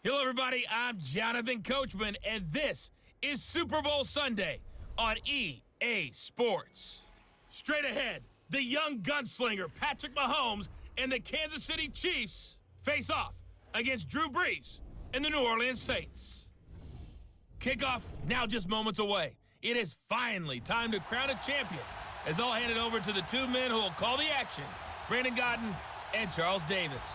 Hello, everybody. I'm Jonathan Coachman, and this is Super Bowl Sunday on EA Sports. Straight ahead, the young gunslinger Patrick Mahomes and the Kansas City Chiefs face off against Drew Brees and the New Orleans Saints. Kickoff now just moments away. It is finally time to crown a champion, as I'll hand it over to the two men who will call the action, Brandon Godden and Charles Davis.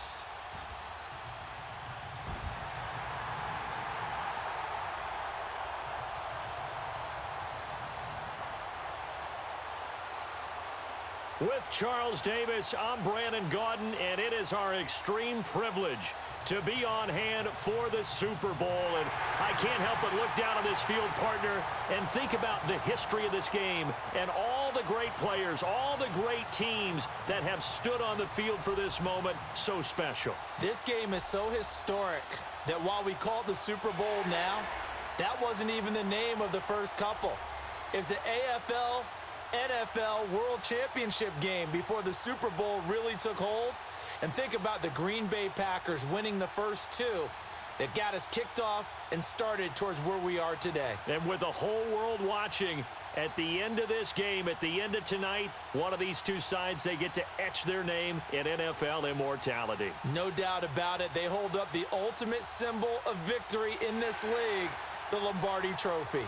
With Charles Davis, I'm Brandon Godden, and it is our extreme privilege to be on hand for the Super Bowl. And I can't help but look down on this field, partner, and think about the history of this game and all the great players, all the great teams that have stood on the field for this moment. So special. This game is so historic that while we call it the Super Bowl now, that wasn't even the name of the first couple. It's the AFL NFL World Championship game before the Super Bowl really took hold. And think about the Green Bay Packers winning the first two that got us kicked off and started towards where we are today. And with the whole world watching, at the end of this game, at the end of tonight, one of these two sides, they get to etch their name in NFL immortality. No doubt about it. They hold up the ultimate symbol of victory in this league, the Lombardi Trophy.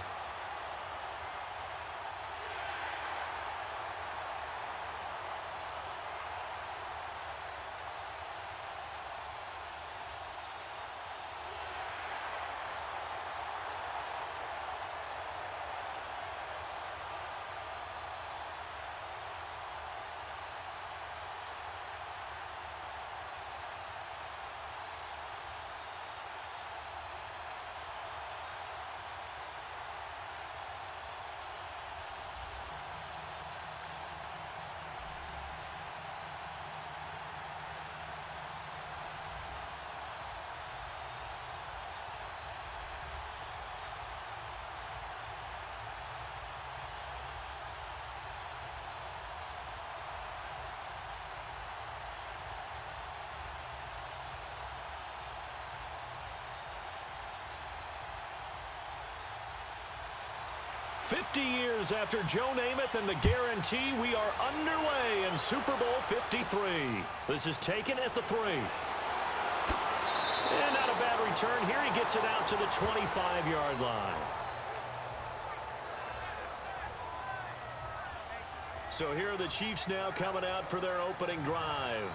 "50 years after Joe Namath and the guarantee, we are underway in Super Bowl 53. This is taken at the 3. And not a bad return here. He gets it out to the 25-yard line. So here are the Chiefs now coming out for their opening drive.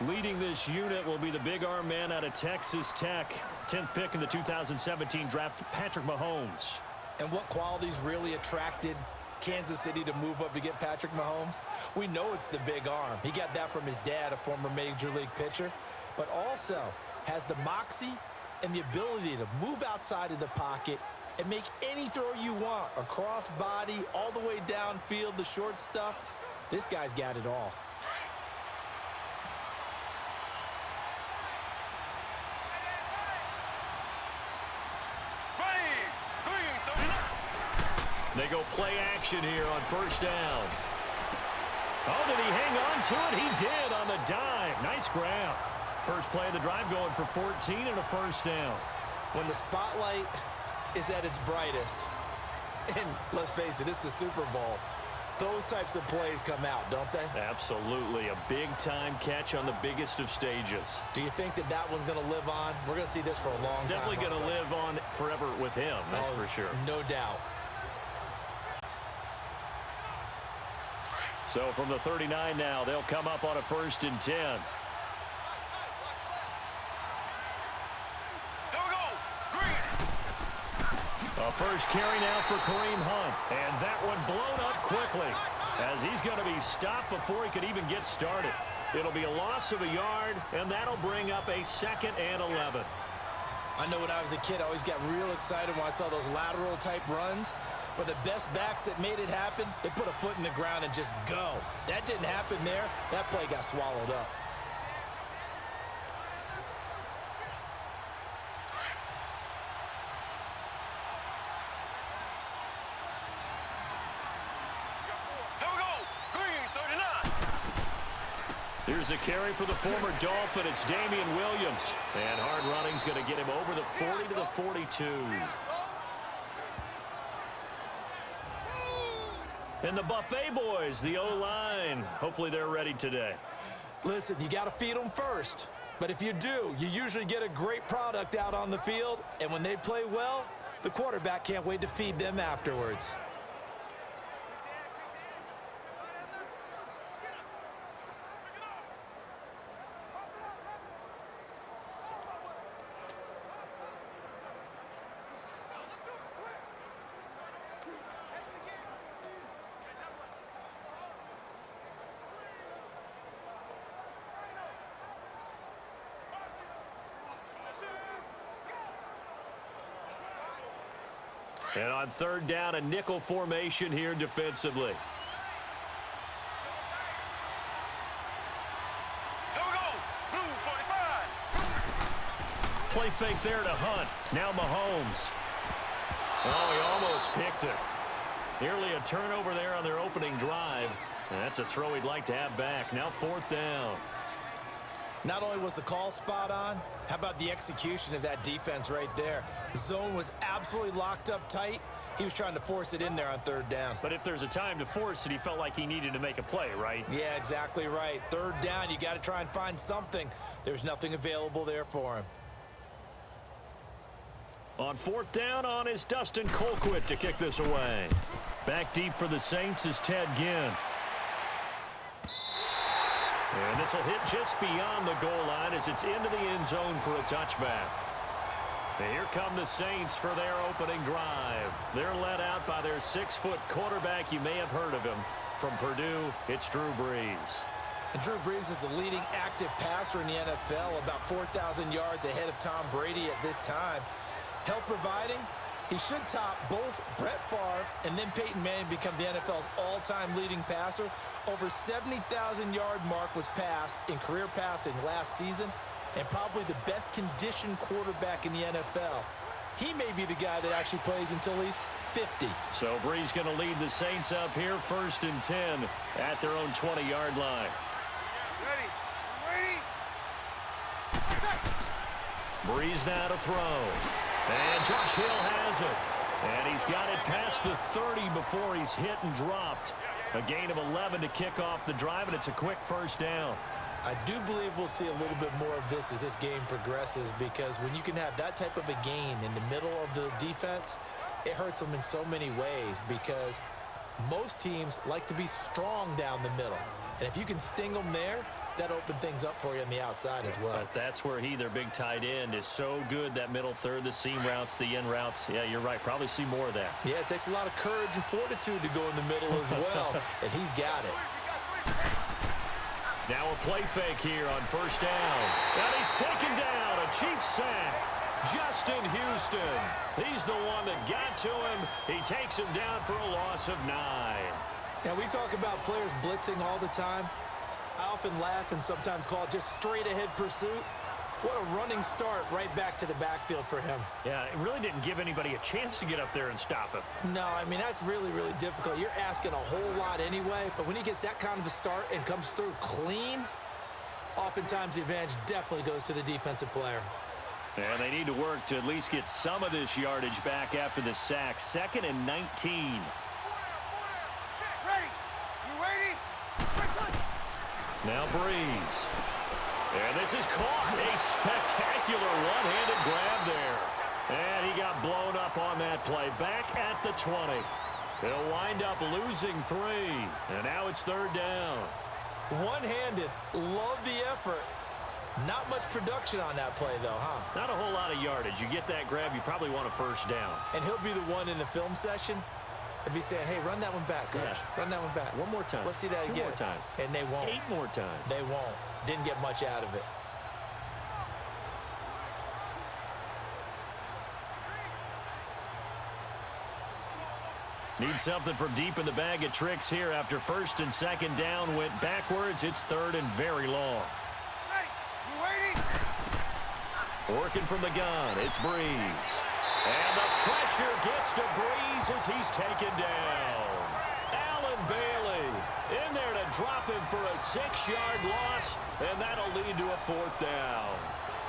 Leading this unit will be the big arm man out of Texas Tech. 10th pick in the 2017 draft, Patrick Mahomes. And what qualities really attracted Kansas City to move up to get Patrick Mahomes? We know it's the big arm. He got that from his dad, a former Major League pitcher, but also has the moxie and the ability to move outside of the pocket and make any throw you want, across body, all the way downfield, the short stuff. This guy's got it all. They go play action here on first down. Oh, did he hang on to it? He did on the dive. Nice grab. First play of the drive going for 14 and a first down. When the spotlight is at its brightest, and let's face it, it's the Super Bowl, those types of plays come out, don't they? Absolutely. A big-time catch on the biggest of stages. Do you think that that one's going to live on? We're going to see this for a long time. Definitely going to live on forever with him, that's for sure. No doubt. So from the 39 now, they'll come up on a 1st and 10. Here we go. Green. A first carry now for Kareem Hunt. And that one blown up quickly, as he's going to be stopped before he could even get started. It'll be a loss of a yard, and that'll bring up a 2nd and 11. I know when I was a kid, I always got real excited when I saw those lateral type runs. But the best backs that made it happen, they put a foot in the ground and just go. That didn't happen there. That play got swallowed up. Here we go. Green, 39. Here's a carry for the former Dolphin. It's Damian Williams. And hard running's going to get him over the 40 to the 42. And the Buffet boys, the O-line. Hopefully they're ready today. Listen, you got to feed them first. But if you do, you usually get a great product out on the field. And when they play well, the quarterback can't wait to feed them afterwards. And on third down, a nickel formation here defensively. Here we go. Blue 45. Play fake there to Hunt. Now Mahomes. Oh, he almost picked it. Nearly a turnover there on their opening drive. And that's a throw he'd like to have back. Now fourth down. Not only was the call spot on, how about the execution of that defense right there? The zone was absolutely locked up tight. He was trying to force it in there on third down. But if there's a time to force it, he felt like he needed to make a play, right? Yeah, exactly right. Third down, you got to try and find something. There's nothing available there for him. On fourth down on is Dustin Colquitt to kick this away. Back deep for the Saints is Ted Ginn. And this will hit just beyond the goal line as it's into the end zone for a touchback. And here come the Saints for their opening drive. They're led out by their 6-foot quarterback. You may have heard of him. From Purdue, it's Drew Brees. And Drew Brees is the leading active passer in the NFL, about 4,000 yards ahead of Tom Brady at this time. Help providing, he should top both Brett Favre and then Peyton Manning become the NFL's all-time leading passer. Over 70,000-yard mark was passed in career passing last season, and probably the best conditioned quarterback in the NFL. He may be the guy that actually plays until he's 50. So Brees going to lead the Saints up here, 1st and 10 at their own 20-yard line. Ready. Brees now to throw. And Josh Hill has it. And he's got it past the 30 before he's hit and dropped. A gain of 11 to kick off the drive, and it's a quick first down. I do believe we'll see a little bit more of this as this game progresses, because when you can have that type of a gain in the middle of the defense, it hurts them in so many ways, because most teams like to be strong down the middle. And if you can sting them there, that opened things up for you on the outside as well. But that's where their big tight end, is so good, that middle third, the seam routes, the in routes. Yeah, you're right. Probably see more of that. Yeah, it takes a lot of courage and fortitude to go in the middle as well, and he's got it. Now a play fake here on first down. And he's taken down, a Chiefs sack. Justin Houston. He's the one that got to him. He takes him down for a loss of 9. Now, we talk about players blitzing all the time. I often laugh and sometimes call it just straight-ahead pursuit. What a running start right back to the backfield for him. Yeah, it really didn't give anybody a chance to get up there and stop him. No, I mean, that's really, really difficult. You're asking a whole lot anyway, but when he gets that kind of a start and comes through clean, oftentimes the advantage definitely goes to the defensive player. And they need to work to at least get some of this yardage back after the sack. 2nd and 19. Now Brees. And this is caught. A spectacular one-handed grab there. And he got blown up on that play. Back at the 20. They'll wind up losing 3. And now it's 3rd down. One-handed. Love the effort. Not much production on that play, though, huh? Not a whole lot of yardage. You get that grab, you probably want a first down. And he'll be the one in the film session and be saying, hey, run that one back, coach. Yeah. Run that one back. One more time. Let's see that 2 again. more time. And they won't. 8 more times. They won't. Didn't get much out of it. Need something from deep in the bag of tricks here after 1st and 2nd down went backwards. It's 3rd and very long. Working from the gun, it's Brees. And the pressure gets to Brees as he's taken down. Allen Bailey in there to drop him for a 6-yard loss, and that'll lead to a 4th down.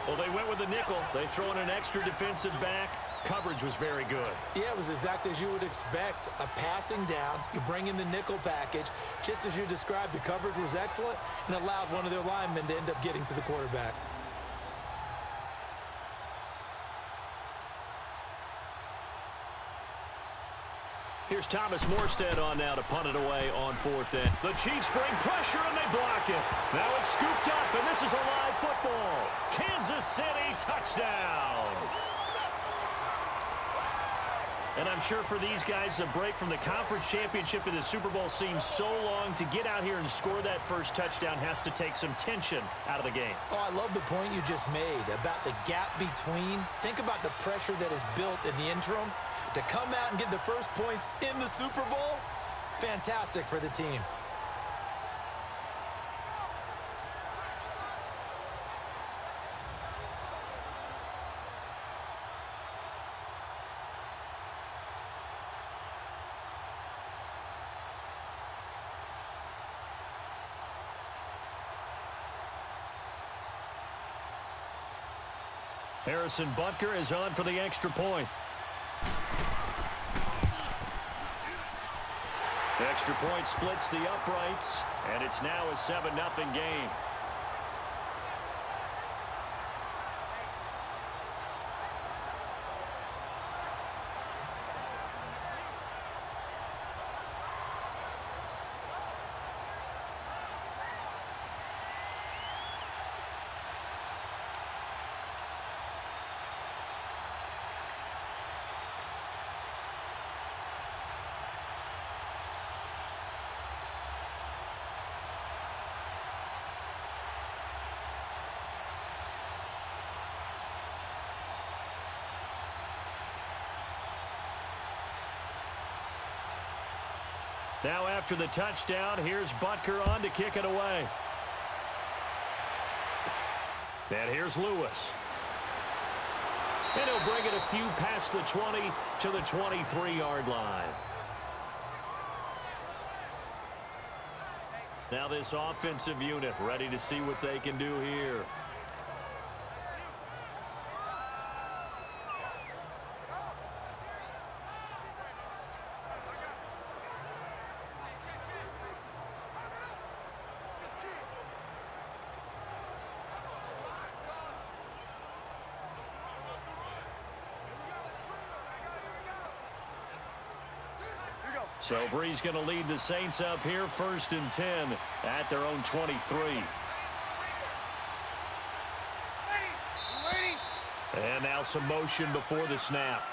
Well, they went with the nickel. They throw in an extra defensive back. Coverage was very good. Yeah, it was exactly as you would expect. A passing down, you bring in the nickel package. Just as you described, the coverage was excellent and allowed one of their linemen to end up getting to the quarterback. Here's Thomas Morstead on now to punt it away on 4th down. The Chiefs bring pressure, and they block it. Now it's scooped up, and this is a live football. Kansas City touchdown. And I'm sure for these guys, the break from the conference championship to the Super Bowl seems so long. To get out here and score that first touchdown has to take some tension out of the game. Oh, I love the point you just made about the gap between. Think about the pressure that is built in the interim. To come out and get the first points in the Super Bowl, fantastic for the team. Harrison Butker is on for the extra point. The extra point splits the uprights, and it's now a 7-0 game. Now after the touchdown, here's Butker on to kick it away. And here's Lewis. And he'll bring it a few past the 20 to the 23-yard line. Now this offensive unit ready to see what they can do here. So Bree's going to lead the Saints up here 1st and 10 at their own 23. And now some motion before the snap.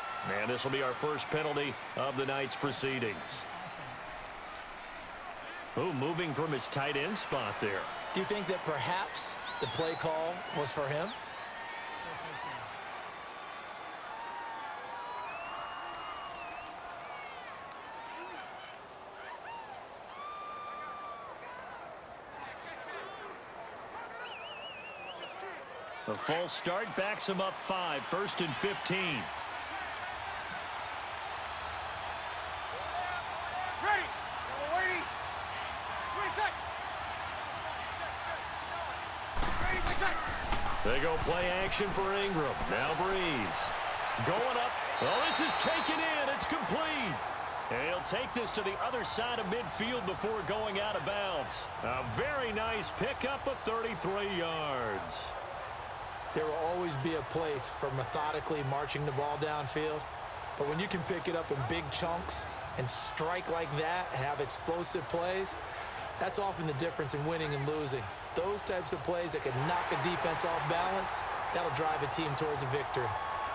And this will be our first penalty of the night's proceedings. Ooh, moving from his tight end spot there. Do you think that perhaps the play call was for him? The false start backs him up 5, 1st and 15. Ready. Waiting. They go play action for Ingram. Now Breeze. Going up. Oh, this is taken in. It's complete. And he'll take this to the other side of midfield before going out of bounds. A very nice pickup of 33 yards. There will always be a place for methodically marching the ball downfield. But when you can pick it up in big chunks and strike like that, have explosive plays, that's often the difference in winning and losing. Those types of plays that can knock a defense off balance, that'll drive a team towards a victory.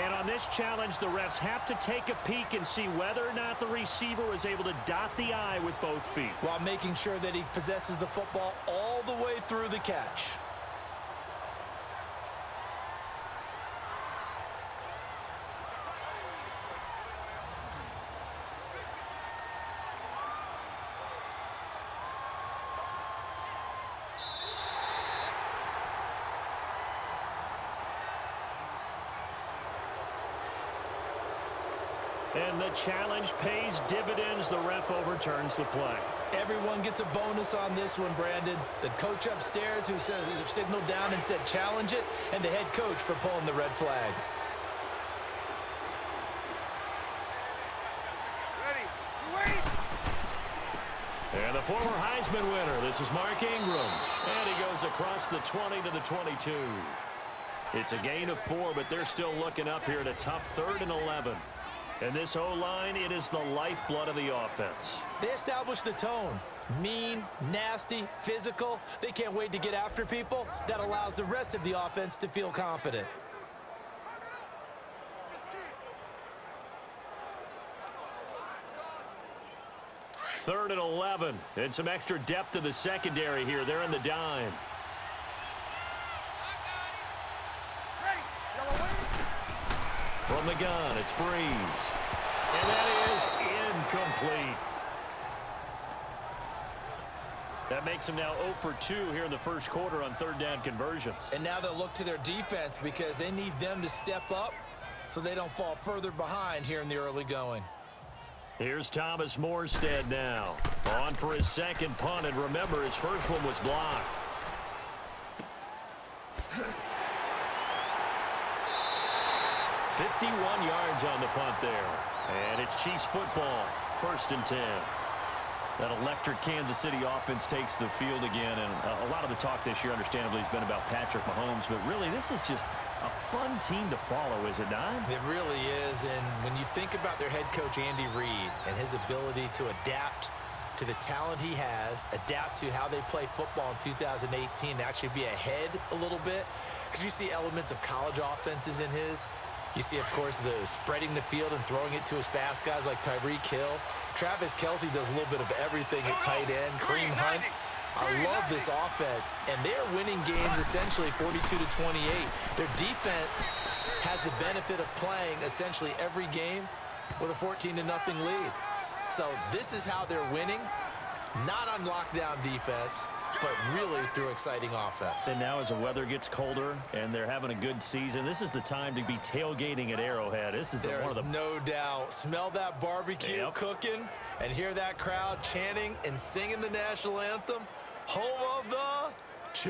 And on this challenge, the refs have to take a peek and see whether or not the receiver was able to dot the I with both feet, while making sure that he possesses the football all the way through the catch. And the challenge pays dividends. The ref overturns the play. Everyone gets a bonus on this one, Brandon. The coach upstairs who signaled down and said challenge it, and the head coach for pulling the red flag. And the former Heisman winner, this is Mark Ingram. And he goes across the 20 to the 22. It's a gain of 4, but they're still looking up here at a tough 3rd and 11. And this O-line, it is the lifeblood of the offense. They established the tone. Mean, nasty, physical. They can't wait to get after people. That allows the rest of the offense to feel confident. Third and 11. And some extra depth to the secondary here. They're in the dime. From the gun, it's Breeze. And that is incomplete. That makes them now 0 for 2 here in the first quarter on 3rd down conversions. And now they'll look to their defense because they need them to step up so they don't fall further behind here in the early going. Here's Thomas Morstead now. On for his second punt, and remember, his first one was blocked. "51 yards on the punt there. And it's Chiefs football, 1st and 10. That electric Kansas City offense takes the field again, and a lot of the talk this year, understandably, has been about Patrick Mahomes, but really, this is just a fun team to follow, is it not? It really is, and when you think about their head coach, Andy Reid, and his ability to adapt to the talent he has, adapt to how they play football in 2018, to actually be ahead a little bit, because you see elements of college offenses in his. You see, of course, the spreading the field and throwing it to his fast guys like Tyreek Hill. Travis Kelce does a little bit of everything at tight end. Kareem Hunt. I love this offense, and they're winning games essentially 42-28. Their defense has the benefit of playing essentially every game with a 14-0 lead. So this is how they're winning, not on lockdown defense, but really through exciting offense. And now as the weather gets colder and they're having a good season, this is the time to be tailgating at Arrowhead. This is There's no doubt. Smell that barbecue cooking and hear that crowd chanting and singing the national anthem. Home of the Chiefs.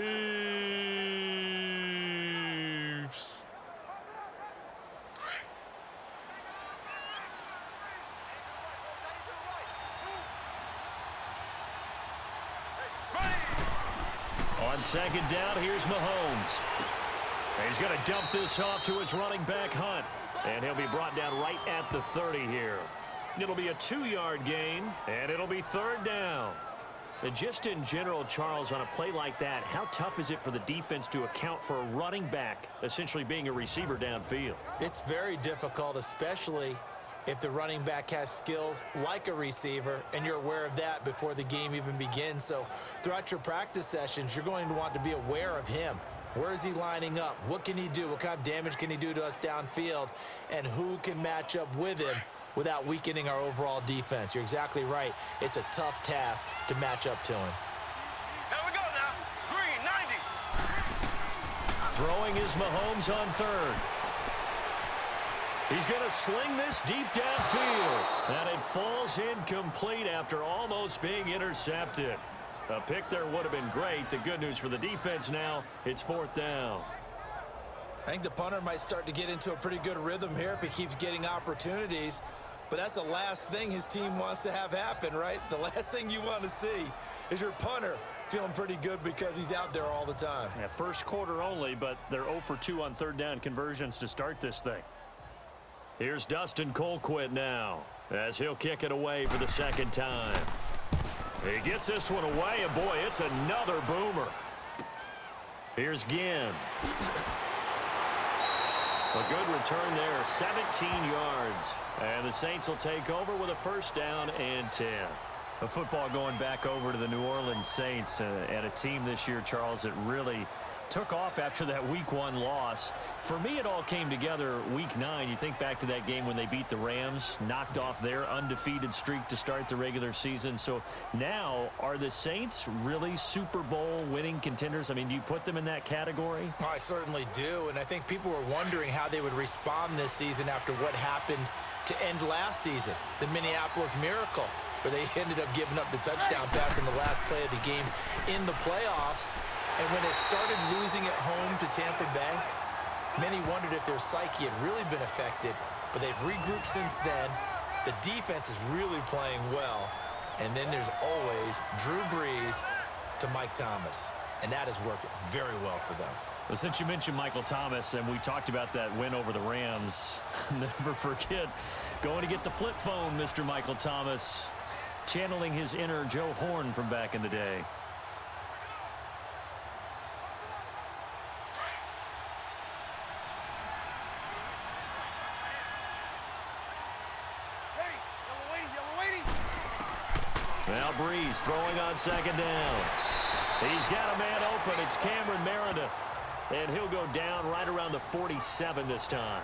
On 2nd down, here's Mahomes. He's going to dump this off to his running back, Hunt. And he'll be brought down right at the 30 here. It'll be a 2-yard gain, and it'll be 3rd down. And just in general, Charles, on a play like that, how tough is it for the defense to account for a running back essentially being a receiver downfield? It's very difficult, especially if the running back has skills like a receiver, and you're aware of that before the game even begins. So throughout your practice sessions, you're going to want to be aware of him. Where is he lining up? What can he do? What kind of damage can he do to us downfield? And who can match up with him without weakening our overall defense? You're exactly right. It's a tough task to match up to him. Here we go now. Green, 90. Throwing is Mahomes on 3rd. He's going to sling this deep downfield. And it falls incomplete after almost being intercepted. A pick there would have been great. The good news for the defense now, it's 4th down. I think the punter might start to get into a pretty good rhythm here if he keeps getting opportunities. But that's the last thing his team wants to have happen, right? The last thing you want to see is your punter feeling pretty good because he's out there all the time. Yeah, first quarter only, but they're 0 for 2 on 3rd down conversions to start this thing. Here's Dustin Colquitt now as he'll kick it away for the 2nd time. He gets this one away, and boy, it's another boomer. Here's Ginn. A good return there, 17 yards. And the Saints will take over with a 1st down and 10. A football going back over to the New Orleans Saints, and a team this year, Charles, that really took off after that Week 1 loss. For me, it all came together Week 9. You think back to that game when they beat the Rams, knocked off their undefeated streak to start the regular season. So now, are the Saints really Super Bowl winning contenders? I mean, do you put them in that category? I certainly do, and I think people were wondering how they would respond this season after what happened to end last season, the Minneapolis Miracle, where they ended up giving up the touchdown pass in the last play of the game in the playoffs. And when it started losing at home to Tampa Bay, many wondered if their psyche had really been affected, but they've regrouped since then. The defense is really playing well. And then there's always Drew Brees to Mike Thomas. And that has worked very well for them. Well, since you mentioned Michael Thomas and we talked about that win over the Rams, never forget going to get the flip phone, Mr. Michael Thomas, channeling his inner Joe Horn from back in the day. Now Brees throwing on second down. He's got a man open. It's Cameron Meredith. And he'll go down right around the 47 this time.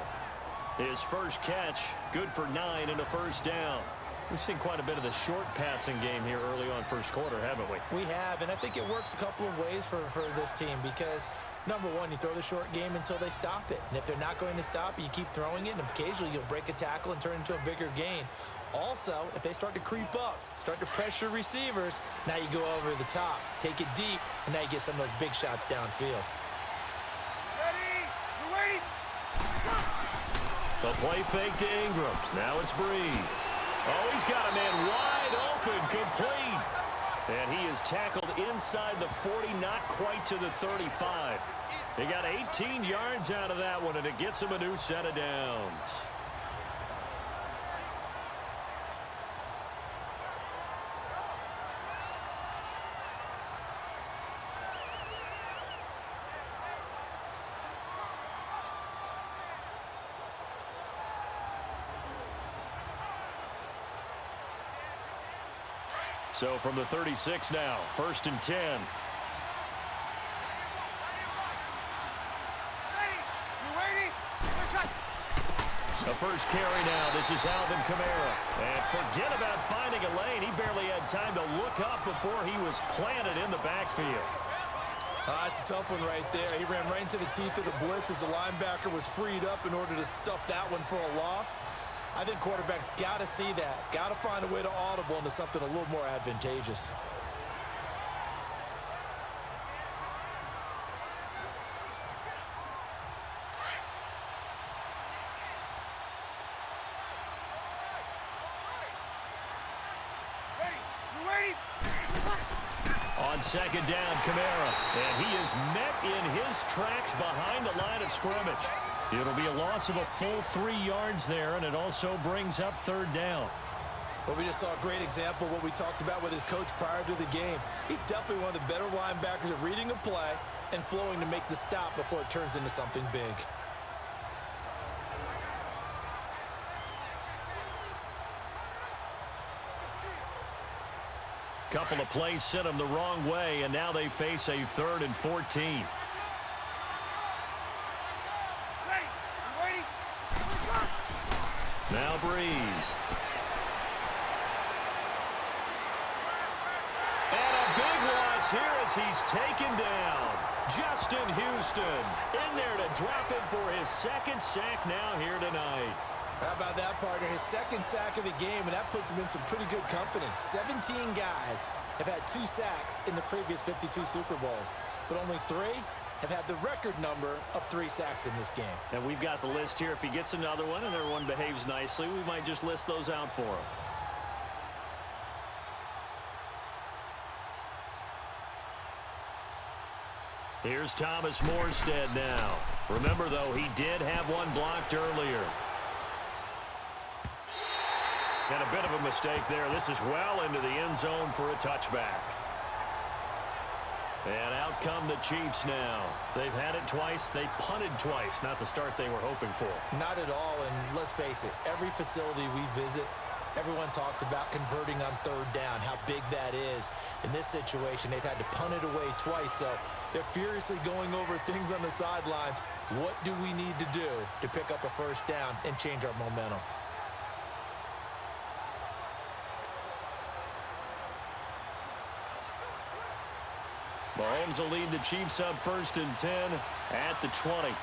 His first catch, good for 9 and a first down. We've seen quite a bit of the short passing game here early on first quarter, haven't we? We have, and I think it works a couple of ways for this team because, number one, you throw the short game until they stop it. And if they're not going to stop it, you keep throwing it, and occasionally you'll break a tackle and turn it into a bigger gain. Also, if they start to creep up, start to pressure receivers, now you go over the top, take it deep, and now you get some of those big shots downfield. The play fake to Ingram. Now it's Brees. Oh, he's got a man wide open, complete. And he is tackled inside the 40, not quite to the 35. He got 18 yards out of that one, and it gets him a new set of downs. So from the 36 now, 1st and 10. The first carry now. This is Alvin Kamara. And forget about finding a lane. He barely had time to look up before he was planted in the backfield. That's a tough one right there. He ran right into the teeth of the blitz as the linebacker was freed up in order to stuff that one for a loss. I think quarterbacks got to see that. Got to find a way to audible into something a little more advantageous. On second down, Kamara. And he is met in his tracks behind the line of scrimmage. It'll be a loss of a full 3 yards there, and it also brings up 3rd down. Well, we just saw a great example of what we talked about with his coach prior to the game. He's definitely one of the better linebackers at reading a play and flowing to make the stop before it turns into something big. Couple of plays sent them the wrong way, and now they face a 3rd and 14. Now Brees. And a big loss here as he's taken down. Justin Houston in there to drop him for his 2nd sack now here tonight. How about that, partner? His 2nd sack of the game, and that puts him in some pretty good company. 17 guys have had 2 sacks in the previous 52 Super Bowls, but only 3 have had the record number of 3 sacks in this game. And we've got the list here. If he gets another one and everyone behaves nicely, we might just list those out for him. Here's Thomas Morstead now. Remember, though, he did have one blocked earlier. And a bit of a mistake there. This is well into the end zone for a touchback. And out come the Chiefs now. They've had it twice. They've punted twice. Not the start they were hoping for. Not at all, and let's face it, every facility we visit, everyone talks about converting on 3rd down, how big that is. In this situation, they've had to punt it away twice, so they're furiously going over things on the sidelines. What do we need to do to pick up a 1st down and change our momentum? Mahomes will lead the Chiefs up 1st and 10 at the 20. Here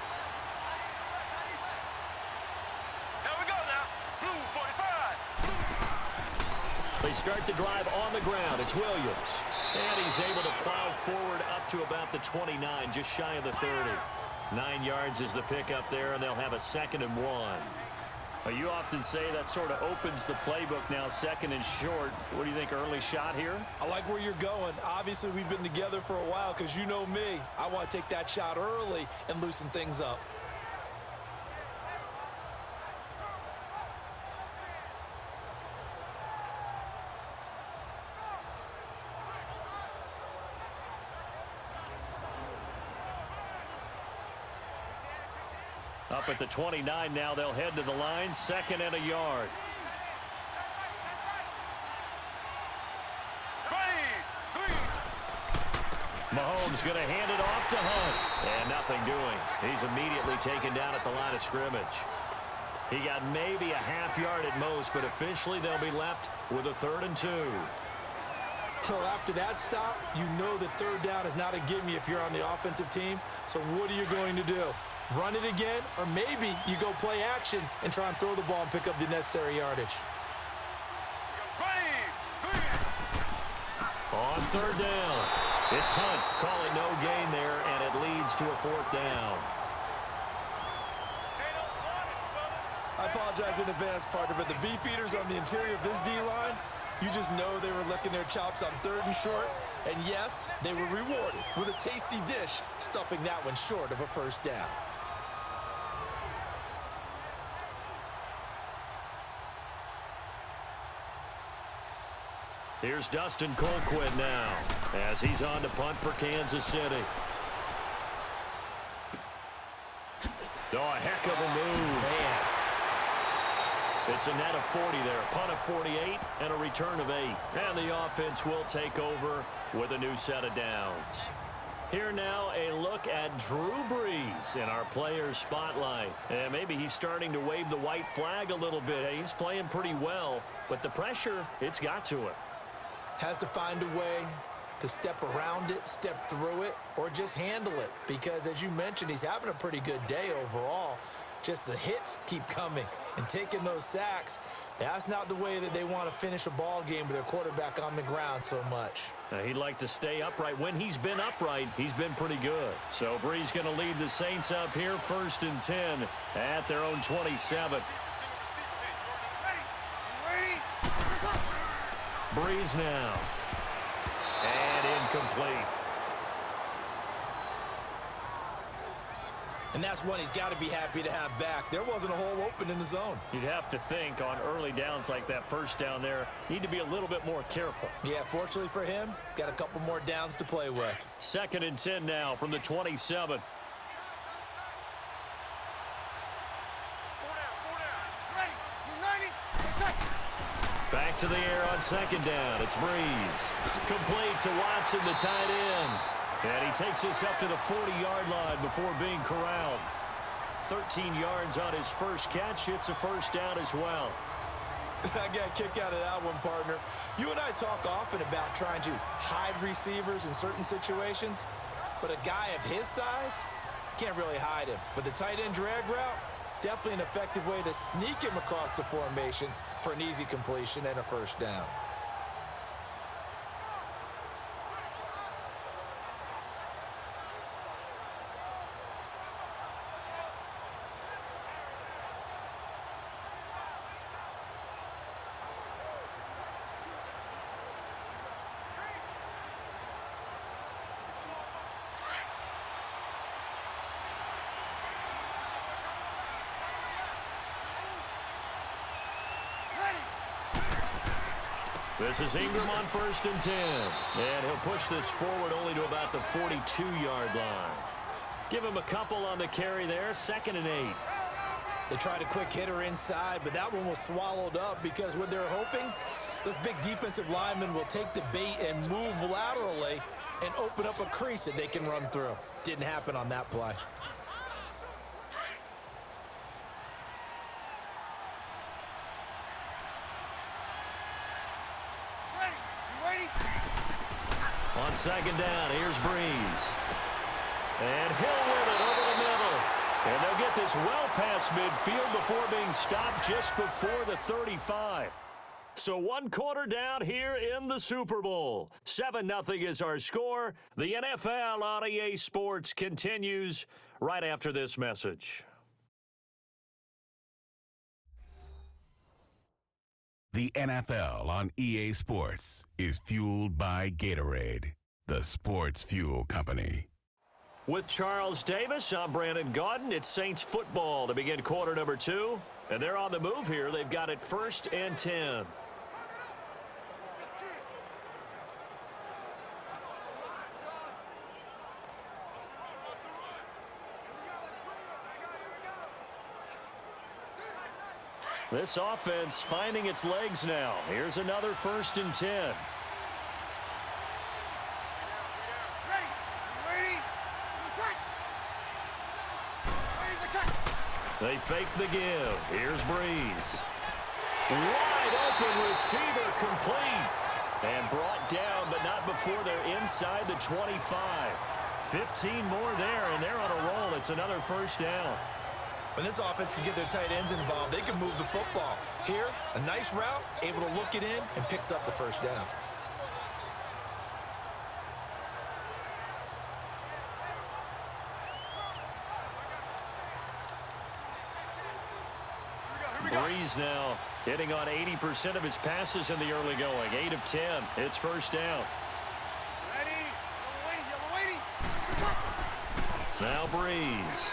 we go now. Blue for They start the drive on the ground. It's Williams. And he's able to plow forward up to about the 29, just shy of the 30. 9 yards is the pickup there, and they'll have a 2nd and 1. Well, you often say that sort of opens the playbook now, 2nd and short. What do you think, early shot here? I like where you're going. Obviously, we've been together for a while because you know me. I want to take that shot early and loosen things up. Up at the 29 now, they'll head to the line, 2nd and a yard. Mahomes going to hand it off to Hunt. And nothing doing. He's immediately taken down at the line of scrimmage. He got maybe a half yard at most, but officially they'll be left with a 3rd and 2. So after that stop, you know that 3rd down is not a gimme if you're on the offensive team. So what are you going to do? Run it again, or maybe you go play action and try and throw the ball and pick up the necessary yardage. On 3rd down, it's Hunt calling no gain there, and it leads to a 4th down. I apologize in advance, partner, but the beefeaters on the interior of this D-line, you just know they were licking their chops on 3rd and short. And yes, they were rewarded with a tasty dish, stuffing that one short of a 1st down. Here's Dustin Colquitt now as he's on to punt for Kansas City. Oh, a heck of a move. Man. It's a net of 40 there, punt of 48, and a return of 8. And the offense will take over with a new set of downs. Here now, a look at Drew Brees in our players' spotlight. And maybe he's starting to wave the white flag a little bit. He's playing pretty well, but the pressure, it's got to him. Has to find a way to step around it, step through it, or just handle it. Because as you mentioned, he's having a pretty good day overall. Just the hits keep coming and taking those sacks. That's not the way that they want to finish a ball game with their quarterback on the ground so much. He'd like to stay upright. When he's been upright, he's been pretty good. So Brees going to lead the Saints up here, 1st and 10 at their own 27. Brees now. And incomplete. And that's one he's got to be happy to have back. There wasn't a hole open in the zone. You'd have to think on early downs like that 1st down there, need to be a little bit more careful. Yeah, fortunately for him, got a couple more downs to play with. 2nd and 10 now from the 27. Back to the air on 2nd down. It's Brees. Complete to Watson, the tight end. And he takes this up to the 40-yard line before being corralled. 13 yards on his first catch. It's a 1st down as well. I got a kick out of that one, partner. You and I talk often about trying to hide receivers in certain situations, but a guy of his size, can't really hide him. But the tight end drag route, definitely an effective way to sneak him across the formation for an easy completion and a 1st down. This is Ingram on 1st and 10. And he'll push this forward only to about the 42-yard line. Give him a couple on the carry there, 2nd and 8. They tried a quick hitter inside, but that one was swallowed up because what they're hoping, those big defensive linemen will take the bait and move laterally and open up a crease that they can run through. Didn't happen on that play. On 2nd down, here's Brees. And Hill with it over the middle. And they'll get this well past midfield before being stopped just before the 35. So 1 quarter down here in the Super Bowl. 7-0 is our score. The NFL on EA Sports continues right after this message. The NFL on EA Sports is fueled by Gatorade, the sports fuel company. With Charles Davis, I'm Brandon Gaudin. It's Saints football to begin quarter number 2. And they're on the move here. They've got it 1st and 10. This offense finding its legs now. Here's another 1st and 10. They fake the give. Here's Breeze. Wide open receiver complete. And brought down, but not before they're inside the 25. 15 more there, and they're on a roll. It's another 1st down. When this offense can get their tight ends involved, they can move the football. Here, a nice route, able to look it in, and picks up the 1st down. Breeze now hitting on 80% of his passes in the early going. 8 of 10. It's 1st down. Now Breeze.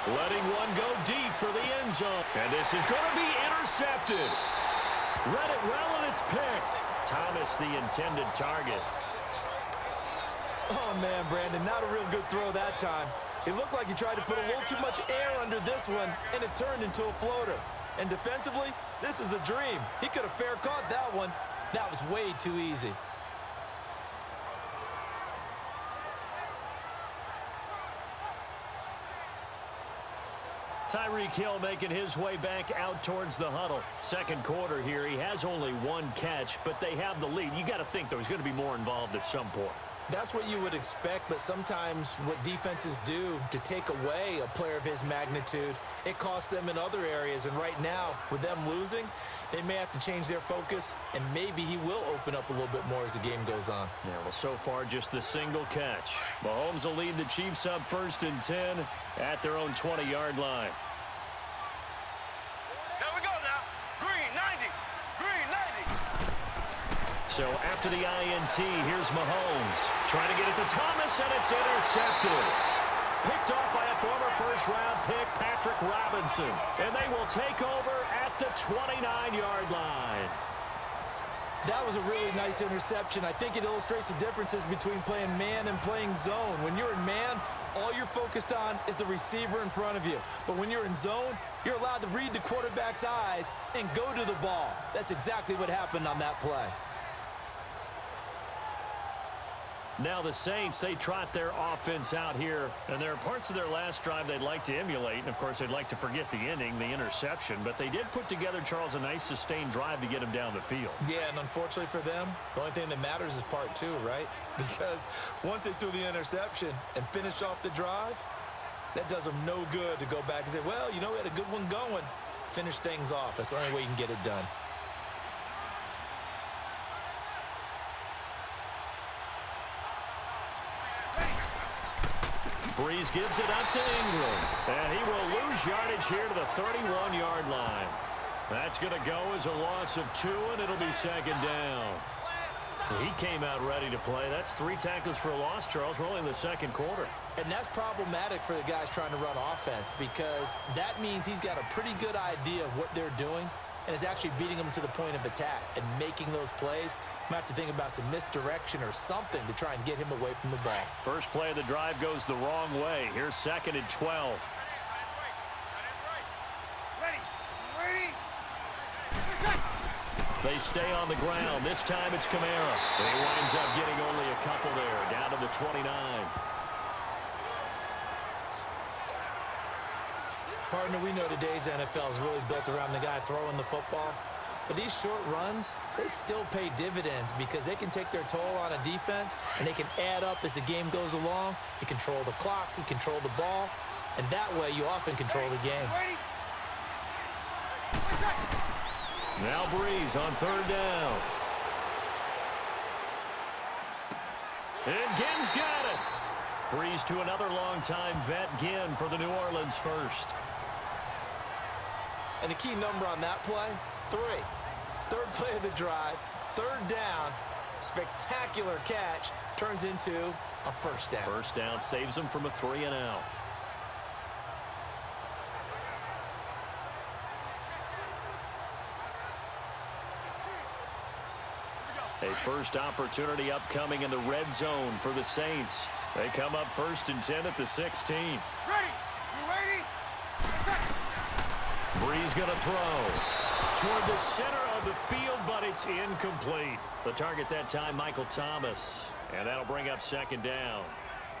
Letting one go deep for the end zone. And this is going to be intercepted. Read it well, and it's picked. Thomas, the intended target. Oh, man, Brandon, not a real good throw that time. It looked like he tried to put a little too much air under this one, and it turned into a floater. And defensively, this is a dream. He could have fair caught that one. That was way too easy. Tyreek Hill making his way back out towards the huddle. 2nd quarter here. He has only 1 catch, but they have the lead. You got to think there's going to be more involved at some point. That's what you would expect, but sometimes what defenses do to take away a player of his magnitude, it costs them in other areas. And right now, with them losing, they may have to change their focus, and maybe he will open up a little bit more as the game goes on. Yeah, well, so far, just the single catch. Mahomes will lead the Chiefs up 1st and 10 at their own 20-yard line. Here we go now. Green, 90. Green, 90. So after the INT, here's Mahomes. Trying to get it to Thomas, and it's intercepted. Picked off by a former 1st-round pick, Patrick Robinson. And they will take over at the 29-yard line. That was a really nice interception. I think it illustrates the differences between playing man and playing zone. When you're in man, all you're focused on is the receiver in front of you. But when you're in zone, you're allowed to read the quarterback's eyes and go to the ball. That's exactly what happened on that play. Now the Saints, they trot their offense out here, and there are parts of their last drive they'd like to emulate, and of course they'd like to forget the inning, the interception, but they did put together, Charles, a nice sustained drive to get him down the field. Yeah, and unfortunately for them, the only thing that matters is part 2, right? Because once they threw the interception and finished off the drive, that does them no good to go back and say, well, you know, we had a good one going. Finish things off. That's the only way you can get it done. Breeze gives it up to Ingram, and he will lose yardage here to the 31-yard line. That's going to go as a loss of 2, and it'll be 2nd down. He came out ready to play. That's 3 tackles for a loss, Charles. We're only in the 2nd quarter. And that's problematic for the guys trying to run offense, because that means he's got a pretty good idea of what they're doing and is actually beating them to the point of attack and making those plays. Might have to think about some misdirection or something to try and get him away from the ball. First play of the drive goes the wrong way. Here's 2nd and 12. They stay on the ground. This time it's Kamara. And he winds up getting only a couple there, down to the 29. Partner, we know today's NFL is really built around the guy throwing the football. But these short runs, they still pay dividends because they can take their toll on a defense, and they can add up as the game goes along. You control the clock, you control the ball, and that way you often control the game. Now Breeze on third down. And Ginn's got it. Breeze to another longtime vet, Ginn, for the New Orleans first. And the key number on that play, 3. Third play of the drive, third down, spectacular catch, turns into a first down. First down saves them from a 3-and-out. A first opportunity upcoming in the red zone for the Saints. They come up 1st and 10 at the 16. Ready? You ready? Breeze going to throw toward the center of the field, but it's incomplete. The target that time, Michael Thomas. And that'll bring up 2nd down.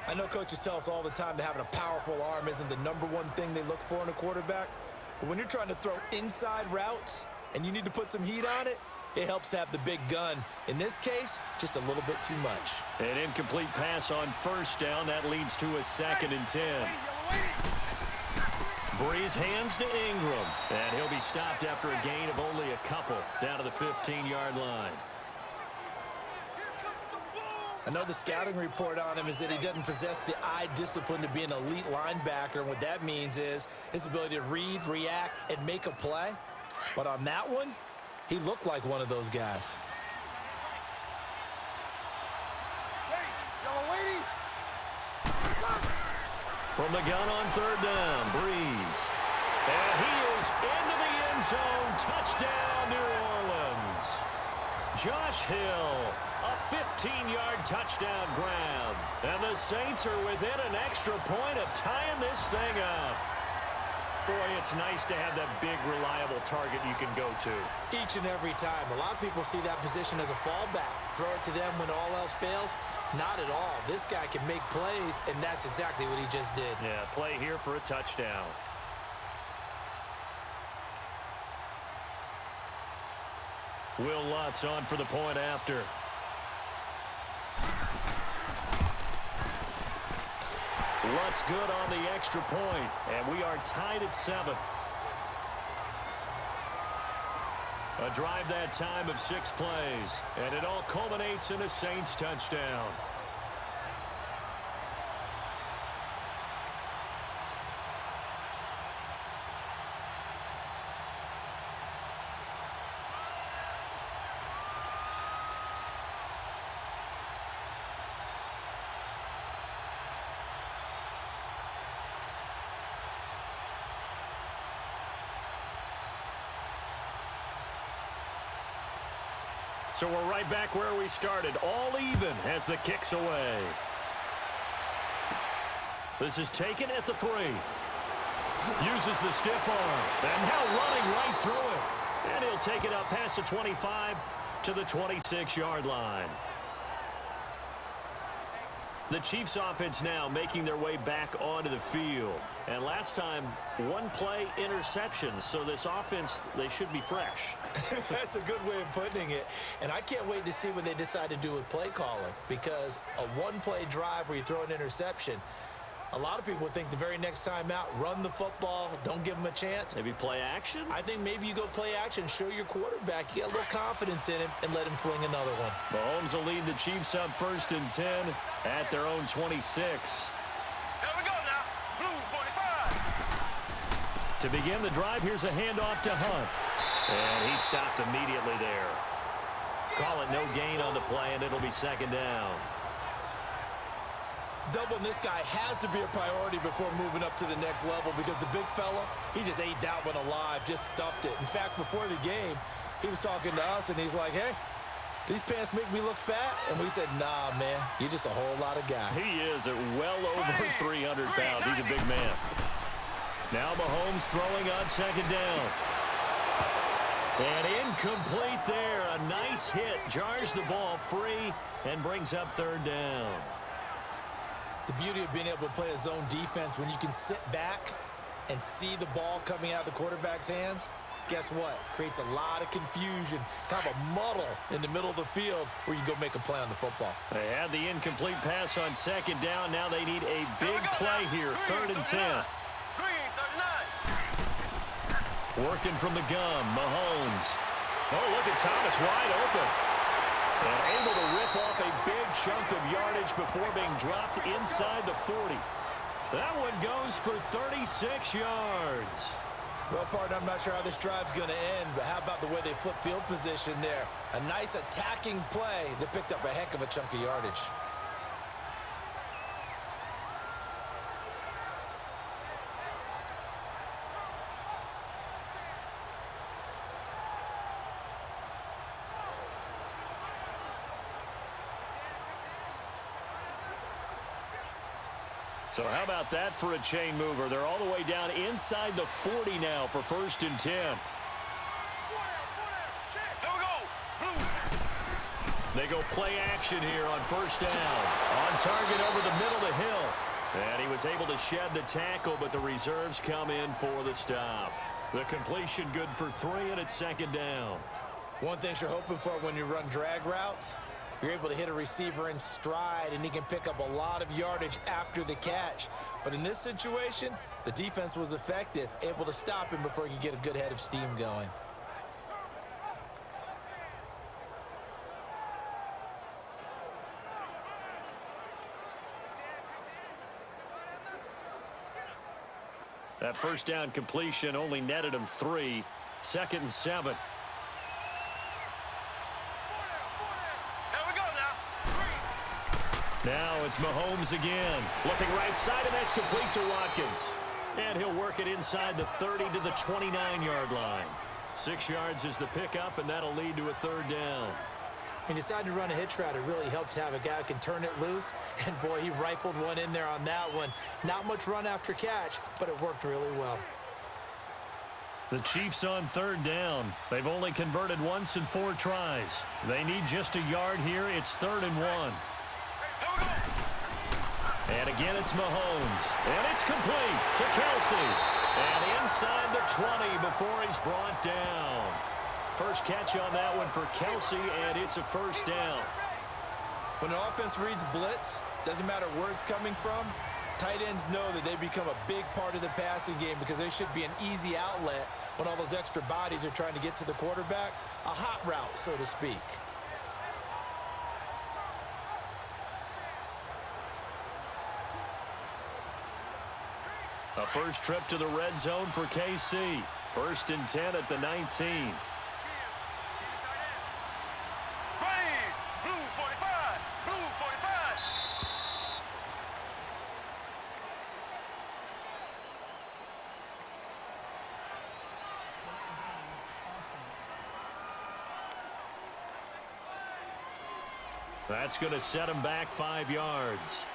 I know coaches tell us all the time that having a powerful arm isn't the #1 thing they look for in a quarterback. But when you're trying to throw inside routes and you need to put some heat on it, it helps to have the big gun. In this case, just a little bit too much. An incomplete pass on 1st down. That leads to a 2nd and 10. Breeze hands to Ingram. And he'll be stopped after a gain of only a couple down to the 15-yard line. I know the scouting report on him is that he doesn't possess the eye discipline to be an elite linebacker. And what that means is his ability to read, react, and make a play. But on that one, he looked like one of those guys. Ready? Yellow lady? From the gun on 3rd down, Breeze. And he is into the end zone. Touchdown, New Orleans. Josh Hill, a 15-yard touchdown grab. And the Saints are within an extra point of tying this thing up. Boy, it's nice to have that big, reliable target you can go to. Each and every time. A lot of people see that position as a fallback. Throw it to them when all else fails. Not at all. This guy can make plays, and that's exactly what he just did. Yeah, play here for a touchdown. Will Lutz on for the point after. Lutz good on the extra point, and we are tied at 7. A drive that time of 6 plays, and it all culminates in a Saints touchdown. So we're right back where we started, all even as the kick's away. This is taken at the 3. Uses the stiff arm, and now running right through it. And he'll take it up past the 25 to the 26-yard line. The Chiefs offense now making their way back onto the field. And last time, 1 play interceptions. So this offense, they should be fresh. That's a good way of putting it. And I can't wait to see what they decide to do with play calling. Because a 1-play drive where you throw an interception, a lot of people would think the very next time out, run the football, don't give them a chance. Maybe play action? I think maybe you go play action, show your quarterback, you get a little confidence in him, and let him fling another one. Mahomes will lead the Chiefs up 1st and 10 at their own 26. Here we go now. Blue 45. To begin the drive, here's a handoff to Hunt. And he stopped immediately there. Call it no gain on the play, and it'll be 2nd down. Doubling this guy has to be a priority before moving up to the next level because the big fella, he just ate that one alive, just stuffed it. In fact, before the game, he was talking to us, and he's like, hey, these pants make me look fat? And we said, nah, man, you're just a whole lot of guy. He is at well over 300 pounds. He's a big man. Now Mahomes throwing on 2nd down. And incomplete there. A nice hit. Jars the ball free and brings up 3rd down. The beauty of being able to play a zone defense when you can sit back and see the ball coming out of the quarterback's hands, guess what? Creates a lot of confusion, kind of a muddle in the middle of the field where you can go make a play on the football. They had the incomplete pass on 2nd down. Now they need a big play here. 3rd and 10. Green 39. Working from the gun, Mahomes. Oh, look at Thomas wide open. And able to rip off a big chunk of yardage before being dropped inside the 40. That one goes for 36 yards. Well, partner, I'm not sure how this drive's going to end, but how about the way they flip field position there? A nice attacking play that picked up a heck of a chunk of yardage. So how about that for a chain mover? They're all the way down inside the 40 now for 1st and 10. Here we go. Blue. They go play action here on 1st down. On target over the middle to Hill. And he was able to shed the tackle, but the reserves come in for the stop. The completion good for 3, and it's 2nd down. One thing you're hoping for when you run drag routes, you're able to hit a receiver in stride, and he can pick up a lot of yardage after the catch. But in this situation, the defense was effective, able to stop him before he could get a good head of steam going. That 1st down completion only netted him 3. 2nd and 7. Now it's Mahomes again. Looking right side, and that's complete to Watkins. And he'll work it inside the 30 to the 29-yard line. 6 yards is the pickup, and that'll lead to a 3rd down. He decided to run a hitch route. It really helped to have a guy who can turn it loose. And, boy, he rifled one in there on that one. Not much run after catch, but it worked really well. The Chiefs on 3rd down. They've only converted once in 4 tries. They need just a yard here. It's 3rd and 1. And again, it's Mahomes. And it's complete to Kelsey. And inside the 20 before he's brought down. First catch on that one for Kelsey, and it's a 1st down. When an offense reads blitz, doesn't matter where it's coming from, tight ends know that they become a big part of the passing game because they should be an easy outlet when all those extra bodies are trying to get to the quarterback. A hot route, so to speak. A first trip to the red zone for KC. 1st and 10 at the 19. Blue 45. Blue 45. That's going to set him back 5 yards.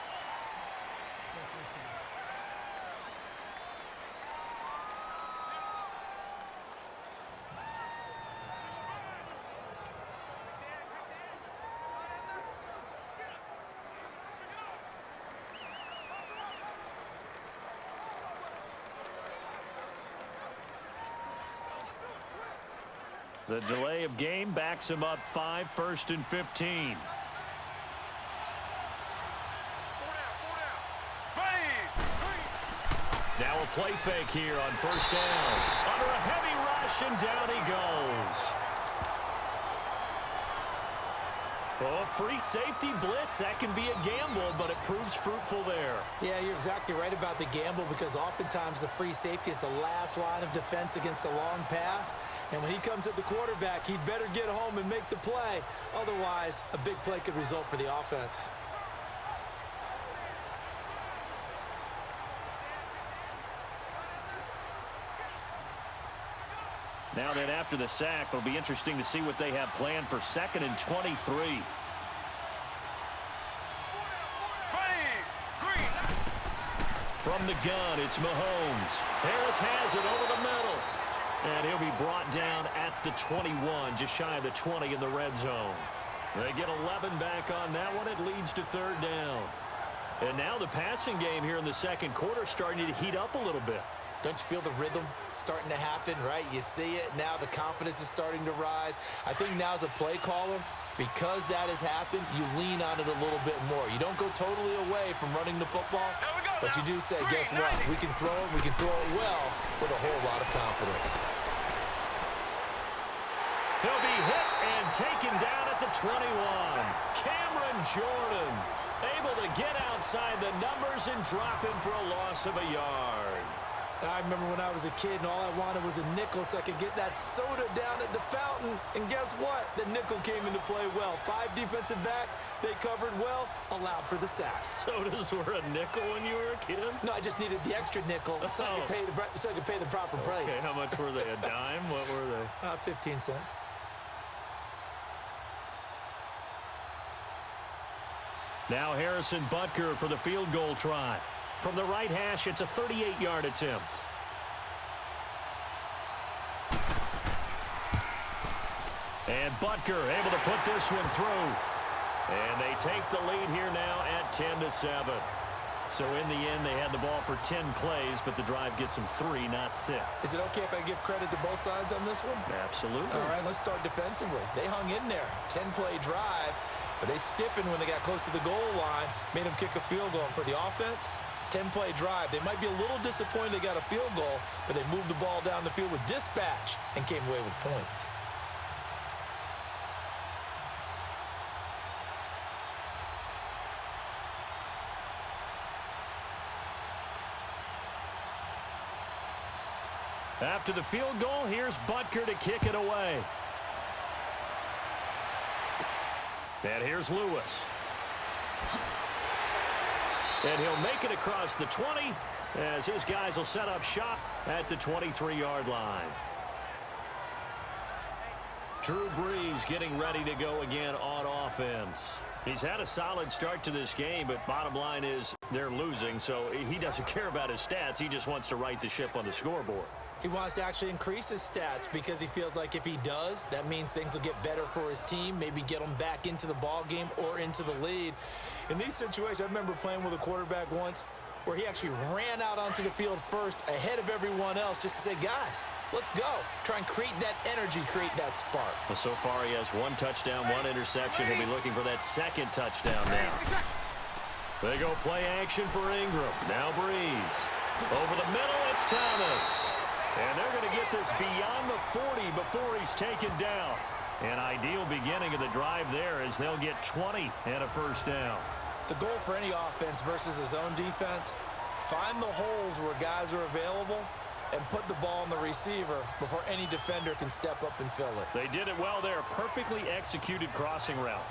The delay of game backs him up 5, 1st and 15. Now a play fake here on 1st down. Under a heavy rush, and down he goes. Oh, free safety blitz. That can be a gamble, but it proves fruitful there. Yeah, you're exactly right about the gamble because oftentimes the free safety is the last line of defense against a long pass. And when he comes at the quarterback, he'd better get home and make the play. Otherwise, a big play could result for the offense. Now then, after the sack, it'll be interesting to see what they have planned for 2nd and 23. From the gun, it's Mahomes. Harris has it over the middle. And he'll be brought down at the 21, just shy of the 20 in the red zone. They get 11 back on that one. It leads to 3rd down. And now the passing game here in the 2nd quarter starting to heat up a little bit. Don't you feel the rhythm starting to happen, right? You see it now. The confidence is starting to rise. I think now as a play caller, because that has happened, you lean on it a little bit more. You don't go totally away from running the football, but you do say, guess what? We can throw it. We can throw it well with a whole lot of confidence. He'll be hit and taken down at the 21. Cameron Jordan able to get outside the numbers and drop him for a loss of a yard. I remember when I was a kid and all I wanted was a nickel so I could get that soda down at the fountain. And guess what? The nickel came into play well. 5 defensive backs, they covered well, allowed for the sacks. Sodas were a nickel when you were a kid? No, I just needed the extra nickel so I could pay the proper price. Okay, how much were they? A dime? What were they? 15 cents. Now Harrison Butker for the field goal try. From the right hash, it's a 38-yard attempt. And Butker able to put this one through. And they take the lead here now at 10-7. So in the end, they had the ball for 10 plays, but the drive gets them 3, not 6. Is it okay if I give credit to both sides on this one? Absolutely. All right, let's start defensively. They hung in there. 10-play drive, but they stiffened when they got close to the goal line, made them kick a field goal. And for the offense, 10-play drive. They might be a little disappointed they got a field goal, but they moved the ball down the field with dispatch and came away with points. After the field goal, here's Butker to kick it away. And here's Lewis. And he'll make it across the 20 as his guys will set up shop at the 23-yard line. Drew Brees getting ready to go again on offense. He's had a solid start to this game, but bottom line is they're losing, so he doesn't care about his stats. He just wants to right the ship on the scoreboard. He wants to actually increase his stats because he feels like if he does, that means things will get better for his team, maybe get them back into the ball game or into the lead. In these situations, I remember playing with a quarterback once where he actually ran out onto the field first ahead of everyone else just to say, guys, let's go. Try and create that energy, create that spark. Well, so far he has 1 touchdown, 1 interception. He'll be looking for that 2nd touchdown now. They go play action for Ingram. Now Brees. Over the middle, it's Thomas. And they're going to get this beyond the 40 before he's taken down. An ideal beginning of the drive there as they'll get 20 and a first down. The goal for any offense versus his own defense, find the holes where guys are available and put the ball on the receiver before any defender can step up and fill it. They did it well there. Perfectly executed crossing route.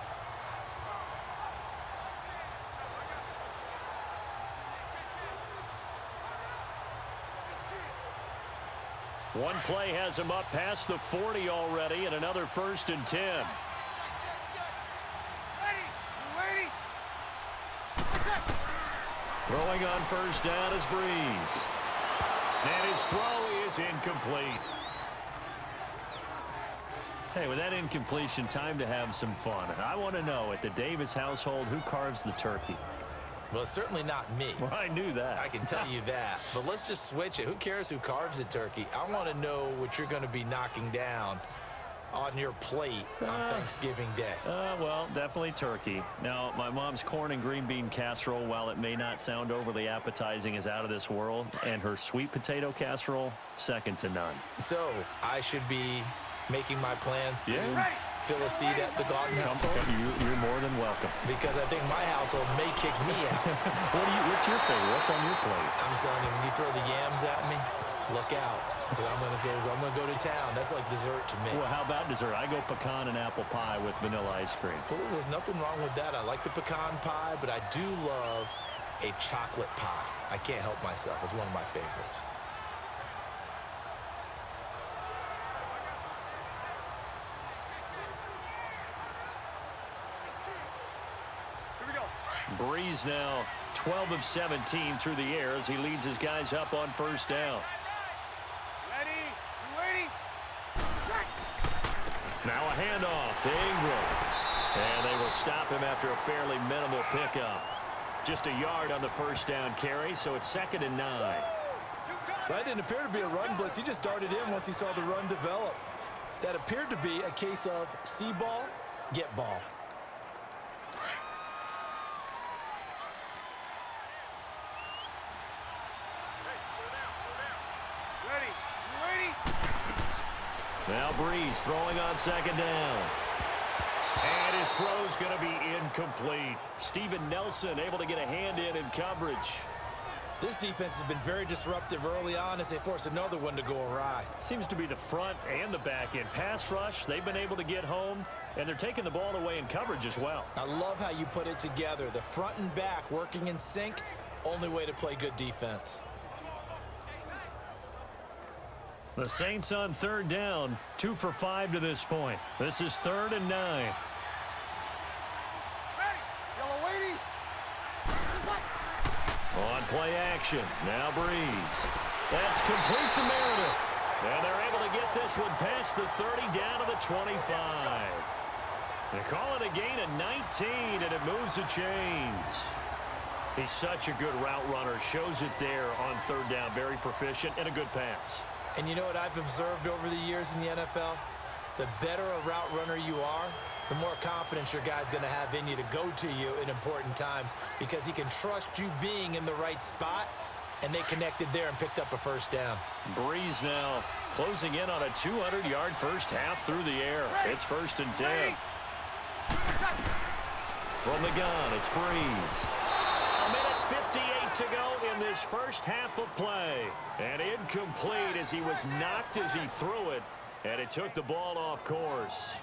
One play has him up past the 40 already, and another 1st and 10. Throwing on first down is Brees. And his throw is incomplete. Hey, with that incompletion, time to have some fun. I want to know, at the Davis household, who carves the turkey? Well, it's certainly not me. Well, I knew that. I can tell you that. But let's just switch it. Who cares who carves the turkey? I want to know what you're going to be knocking down on your plate on Thanksgiving Day. Well, definitely turkey. Now, my mom's corn and green bean casserole, while it may not sound overly appetizing, is out of this world. And her sweet potato casserole, second to none. So, I should be making my plans to fill a seat at the garden household? You're more than welcome. Because I think my household may kick me out. What's your favorite? What's on your plate? I'm telling you, when you throw the yams at me, look out. Because I'm gonna go to town. That's like dessert to me. Well, how about dessert? I go pecan and apple pie with vanilla ice cream. Ooh, there's nothing wrong with that. I like the pecan pie, but I do love a chocolate pie. I can't help myself. It's one of my favorites. Brees now 12 of 17 through the air as he leads his guys up on first down. Now a handoff to Ingram. And they will stop him after a fairly minimal pickup. Just a yard on the first down carry, so it's 2nd and 9. That didn't appear to be a run blitz. He just darted in once he saw the run develop. That appeared to be a case of see ball, get ball. Now Breeze throwing on second down. And his throw's going to be incomplete. Steven Nelson able to get a hand in coverage. This defense has been very disruptive early on as they force another one to go awry. Seems to be the front and the back end. Pass rush, they've been able to get home, and they're taking the ball away in coverage as well. I love how you put it together. The front and back working in sync, only way to play good defense. The Saints on third down, 2 for 5 to this point. This is 3rd and 9. Hey, yellow lady. On play action, now Breeze. That's complete to Meredith. And they're able to get this one past the 30 down to the 25. They call it a gain of 19, and it moves the chains. He's such a good route runner. Shows it there on third down. Very proficient and a good pass. And you know what I've observed over the years in the NFL? The better a route runner you are, the more confidence your guy's going to have in you to go to you in important times because he can trust you being in the right spot, and they connected there and picked up a first down. Breeze now closing in on a 200-yard first half through the air. It's 1st and 10. From the gun, it's Breeze. A minute 58 to go in this first half of play. And incomplete as he was knocked as he threw it, and it took the ball off course.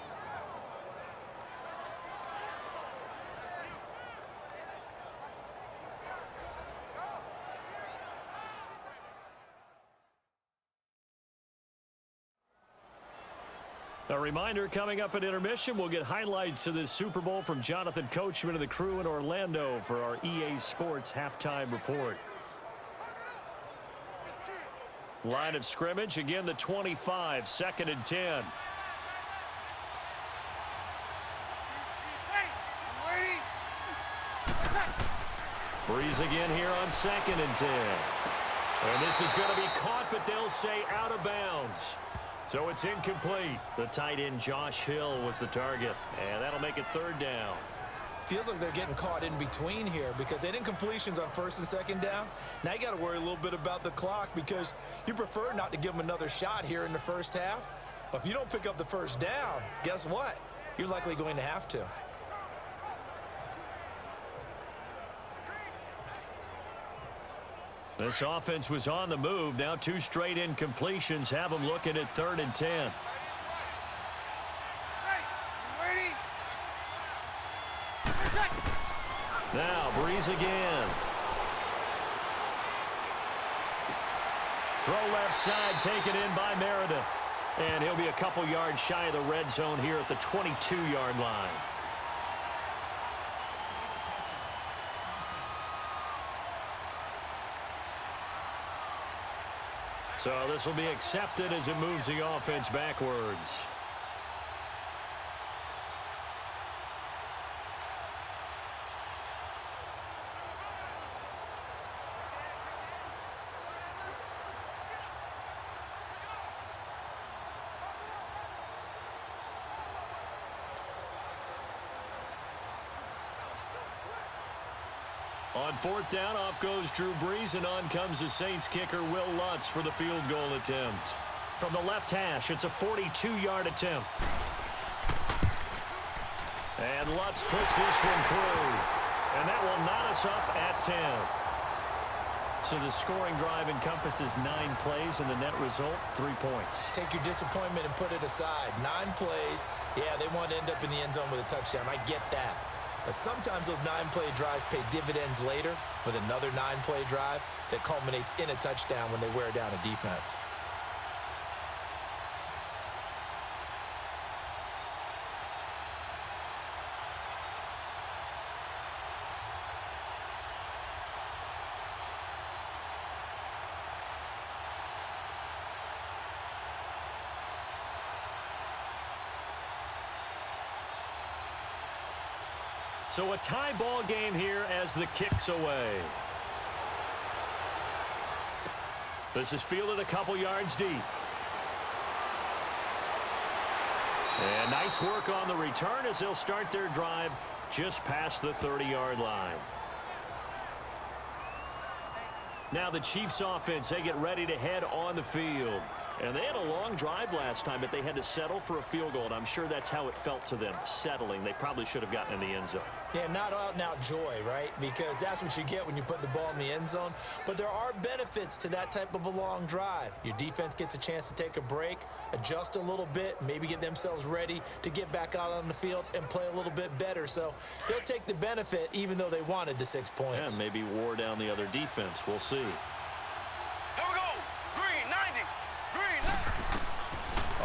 A reminder, coming up at intermission, we'll get highlights of this Super Bowl from Jonathan Coachman and the crew in Orlando for our EA Sports halftime report. Line of scrimmage, again the 25, 2nd and 10. Breeze again here on 2nd and 10. And this is going to be caught, but they'll say out of bounds. So it's incomplete. The tight end Josh Hill was the target, and that'll make it 3rd down. Feels like they're getting caught in between here because they didn't completions on 1st and 2nd down. Now you got to worry a little bit about the clock because you prefer not to give them another shot here in the first half. But if you don't pick up the first down, guess what? You're likely going to have to. This offense was on the move. Now 2 straight incompletions have them looking at 3rd and 10. Now Breeze again. Throw left side taken in by Meredith. And he'll be a couple yards shy of the red zone here at the 22-yard line. So this will be accepted as it moves the offense backwards. On 4th down, off goes Drew Brees, and on comes the Saints kicker, Will Lutz, for the field goal attempt. From the left hash, it's a 42-yard attempt. And Lutz puts this one through. And that will knot us up at 10. So the scoring drive encompasses 9 plays, and the net result, 3 points. Take your disappointment and put it aside. 9 plays. Yeah, they want to end up in the end zone with a touchdown. I get that. But sometimes those 9-play drives pay dividends later with another 9-play drive that culminates in a touchdown when they wear down a defense. So a tie ball game here as the kick's away. This is fielded a couple yards deep. And nice work on the return as they'll start their drive just past the 30-yard line. Now the Chiefs offense, they get ready to head on the field. And they had a long drive last time, but they had to settle for a field goal, and I'm sure that's how it felt to them, settling. They probably should have gotten in the end zone. Yeah, not out-and-out joy, right? Because that's what you get when you put the ball in the end zone. But there are benefits to that type of a long drive. Your defense gets a chance to take a break, adjust a little bit, maybe get themselves ready to get back out on the field and play a little bit better. So they'll take the benefit even though they wanted the 6 points. And maybe wore down the other defense. We'll see. Here we go. Green 90. Green 90.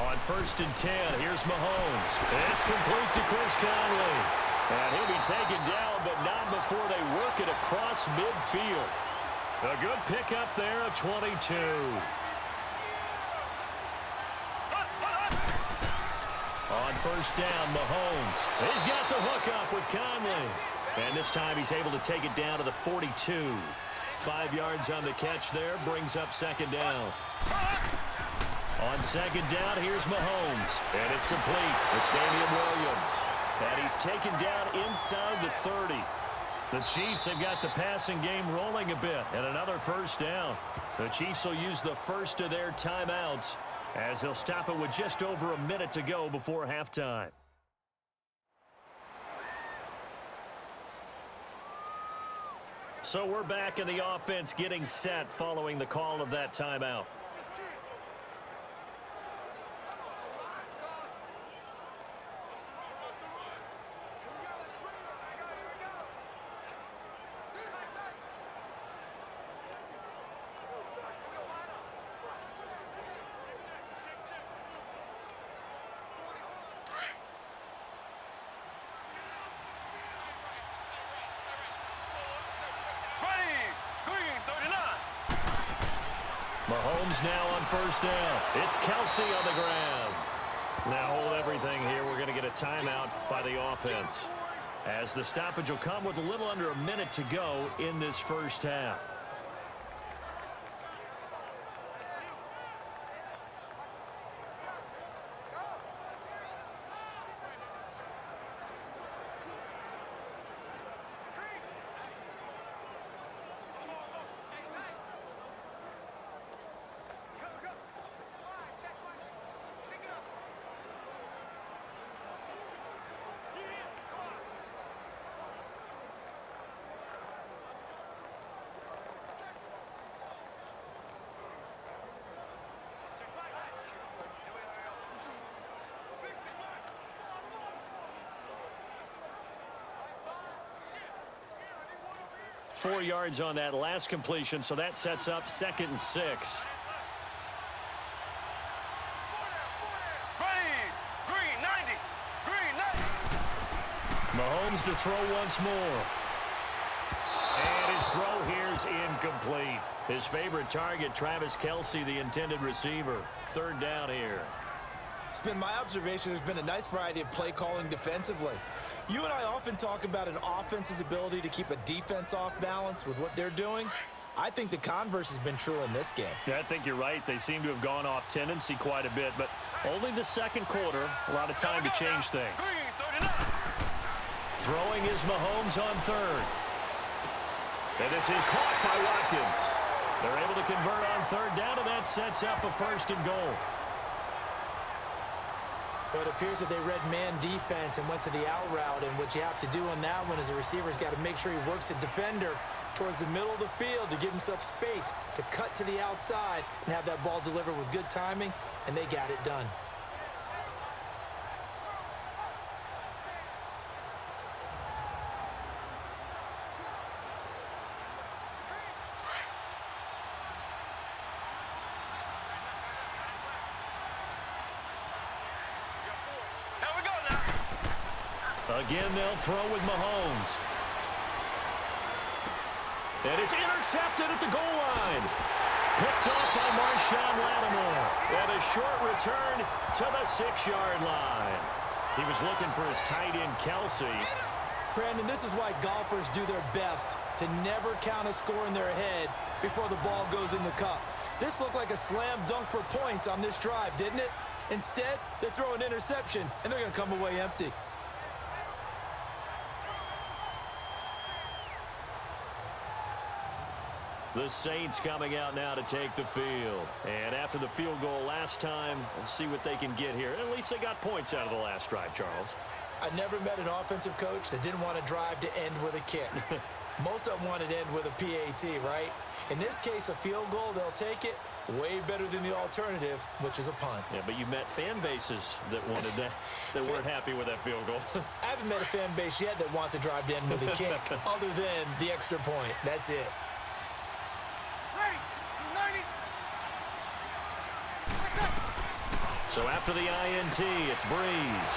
On 1st and 10, here's Mahomes. It's complete to Chris Conley. And he'll be taken down, but not before they work it across midfield. A good pickup there, a 22. On 1st down, Mahomes. He's got the hook up with Conley. And this time he's able to take it down to the 42. 5 yards on the catch there, brings up 2nd down. On 2nd down, here's Mahomes. And it's complete. It's Damian Williams. And he's taken down inside the 30. The Chiefs have got the passing game rolling a bit. And another 1st down. The Chiefs will use the first of their timeouts as they'll stop it with just over a minute to go before halftime. So we're back in the offense getting set following the call of that timeout. Mahomes now on 1st down. It's Kelsey on the ground. Now hold everything here. We're going to get a timeout by the offense, as the stoppage will come with a little under a minute to go in this 1st half. Four yards on that last completion, so that sets up 2nd and 6. Green 90. Green 90. Mahomes to throw once more. And his throw here's incomplete. His favorite target, Travis Kelce, the intended receiver. 3rd down here. It's been my observation there's been a nice variety of play calling defensively. You and I often talk about an offense's ability to keep a defense off balance with what they're doing. I think the converse has been true in this game. Yeah, I think you're right. They seem to have gone off tendency quite a bit, but only the 2nd quarter. A lot of time to change things. Throwing is Mahomes on 3rd. And this is caught by Watkins. They're able to convert on 3rd down, and that sets up a 1st and goal. But it appears that they read man defense and went to the out route, and what you have to do on that one is the receiver's got to make sure he works the defender towards the middle of the field to give himself space to cut to the outside and have that ball delivered with good timing, and they got it done. Again, they'll throw with Mahomes. And it's intercepted at the goal line. Picked off by Marshawn Lattimore. And a short return to the 6-yard line. He was looking for his tight end, Kelsey. Brandon, this is why golfers do their best to never count a score in their head before the ball goes in the cup. This looked like a slam dunk for points on this drive, didn't it? Instead, they throw an interception, and they're going to come away empty. The Saints coming out now to take the field. And after the field goal last time, we'll see what they can get here. At least they got points out of the last drive, Charles. I never met an offensive coach that didn't want to drive to end with a kick. Most of them wanted to end with a PAT, right? In this case, a field goal, they'll take it. Way better than the alternative, which is a punt. Yeah, but you met fan bases that wanted that, that weren't happy with that field goal. I haven't met a fan base yet that wants to drive to end with a kick, other than the extra point. That's it. So after the INT, it's Breeze.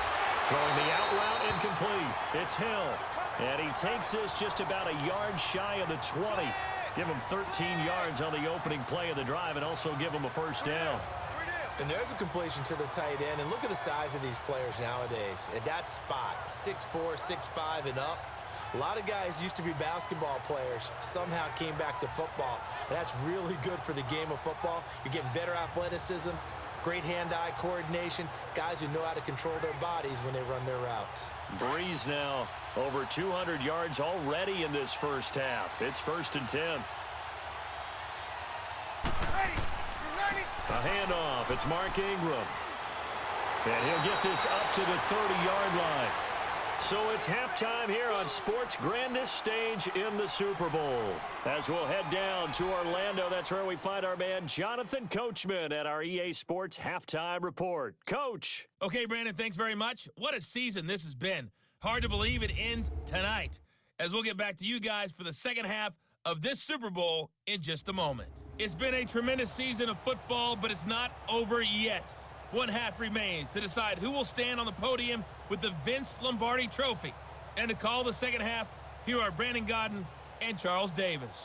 Throwing the out route incomplete. It's Hill. And he takes this just about a yard shy of the 20. Give him 13 yards on the opening play of the drive and also give him a first down. And there's a completion to the tight end. And look at the size of these players nowadays. At that spot, 6'4", 6'5", and up. A lot of guys used to be basketball players, somehow came back to football. And that's really good for the game of football. You're getting better athleticism, great hand-eye coordination, guys who know how to control their bodies when they run their routes. Breeze now over 200 yards already in this first half. It's 1st and 10. A handoff. It's Mark Ingram. And he'll get this up to the 30-yard line. So it's halftime here on sports' grandest stage in the Super Bowl. As we'll head down to Orlando, that's where we find our man Jonathan Coachman at our EA Sports Halftime Report. Coach. Okay, Brandon, thanks very much. What a season this has been. Hard to believe it ends tonight, as we'll get back to you guys for the second half of this Super Bowl in just a moment. It's been a tremendous season of football, but it's not over yet. One half remains to decide who will stand on the podium with the Vince Lombardi Trophy. And to call the second half, here are Brandon Gaudin and Charles Davis.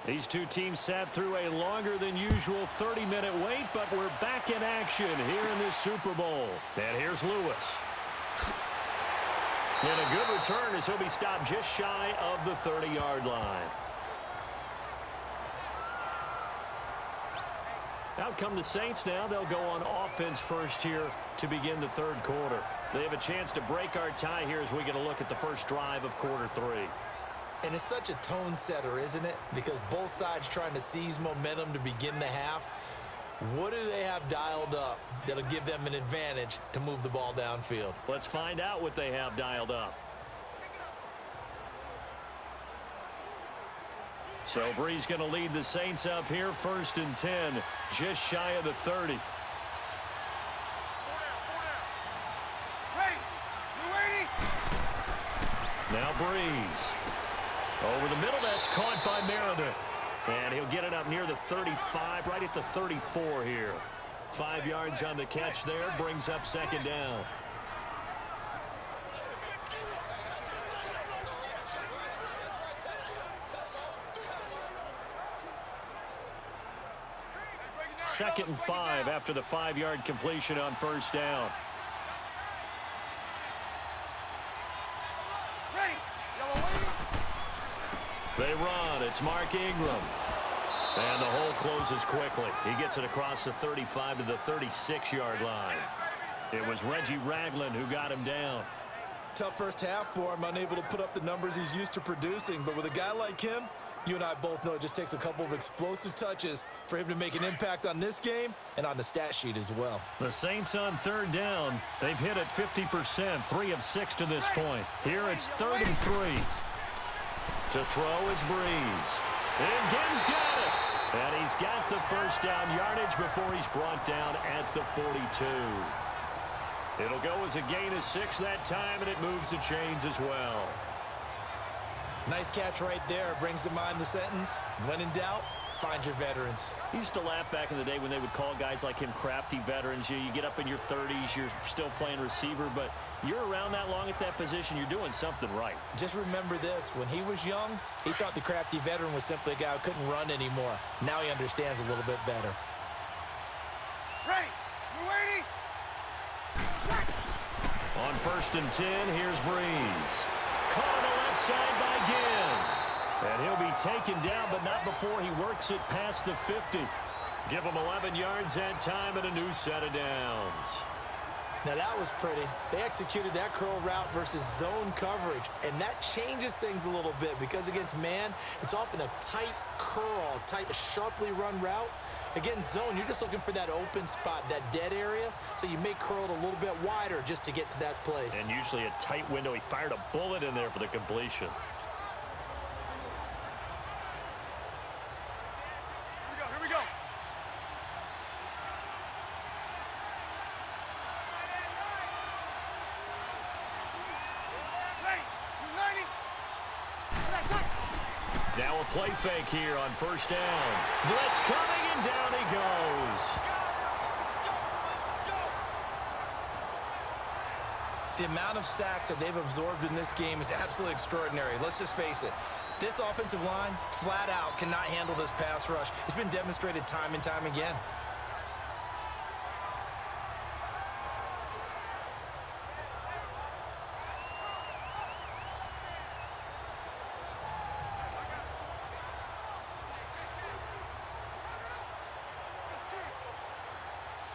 These two teams sat through a longer than usual 30-minute wait, but we're back in action here in this Super Bowl. And here's Lewis. And a good return as he'll be stopped just shy of the 30-yard line. Out come the Saints now. They'll go on offense first here to begin the third quarter. They have a chance to break our tie here as we get a look at the first drive of quarter three. And it's such a tone setter, isn't it? Because both sides trying to seize momentum to begin the half. What do they have dialed up that'll give them an advantage to move the ball downfield? Let's find out what they have dialed up. So Breeze going to lead the Saints up here, 1st and 10, just shy of the 30. Now Breeze. Over the middle, that's caught by Meredith. And he'll get it up near the 35, right at the 34 here. 5 yards on the catch there, brings up second down. Second and 5 after the 5-yard completion on first down. They run. It's Mark Ingram. And the hole closes quickly. He gets it across the 35 to the 36-yard line. It was Reggie Ragland who got him down. Tough first half for him, unable to put up the numbers he's used to producing. But with a guy like him, you and I both know it just takes a couple of explosive touches for him to make an impact on this game and on the stat sheet as well. The Saints on third down. They've hit it 50%, 3 of 6 to this point. Here it's 3rd and 3. To throw is Breeze. And Gibbs got it. And he's got the first down yardage before he's brought down at the 42. It'll go as a gain of 6 that time, and it moves the chains as well. Nice catch right there. Brings to mind the sentence, when in doubt, find your veterans. He used to laugh back in the day when they would call guys like him crafty veterans. You get up in your 30s, you're still playing receiver, but you're around that long at that position, you're doing something right. Just remember this, when he was young, he thought the crafty veteran was simply a guy who couldn't run anymore. Now he understands a little bit better. Ready. You ready? On 1st and 10, here's Breeze. Caught on the left side by Ginn. And he'll be taken down, but not before he works it past the 50. Give him 11 yards that time and a new set of downs. Now that was pretty. They executed that curl route versus zone coverage, and that changes things a little bit because against man, it's often a tight curl, tight, sharply run route. Against zone, you're just looking for that open spot, that dead area, so you may curl it a little bit wider just to get to that place. And usually a tight window. He fired a bullet in there for the completion. Here we go. Ready. You ready? Now a play fake here on 1st down. Blitz coming, and down he goes. The amount of sacks that they've absorbed in this game is absolutely extraordinary. Let's just face it. This offensive line, flat out, cannot handle this pass rush. It's been demonstrated time and time again.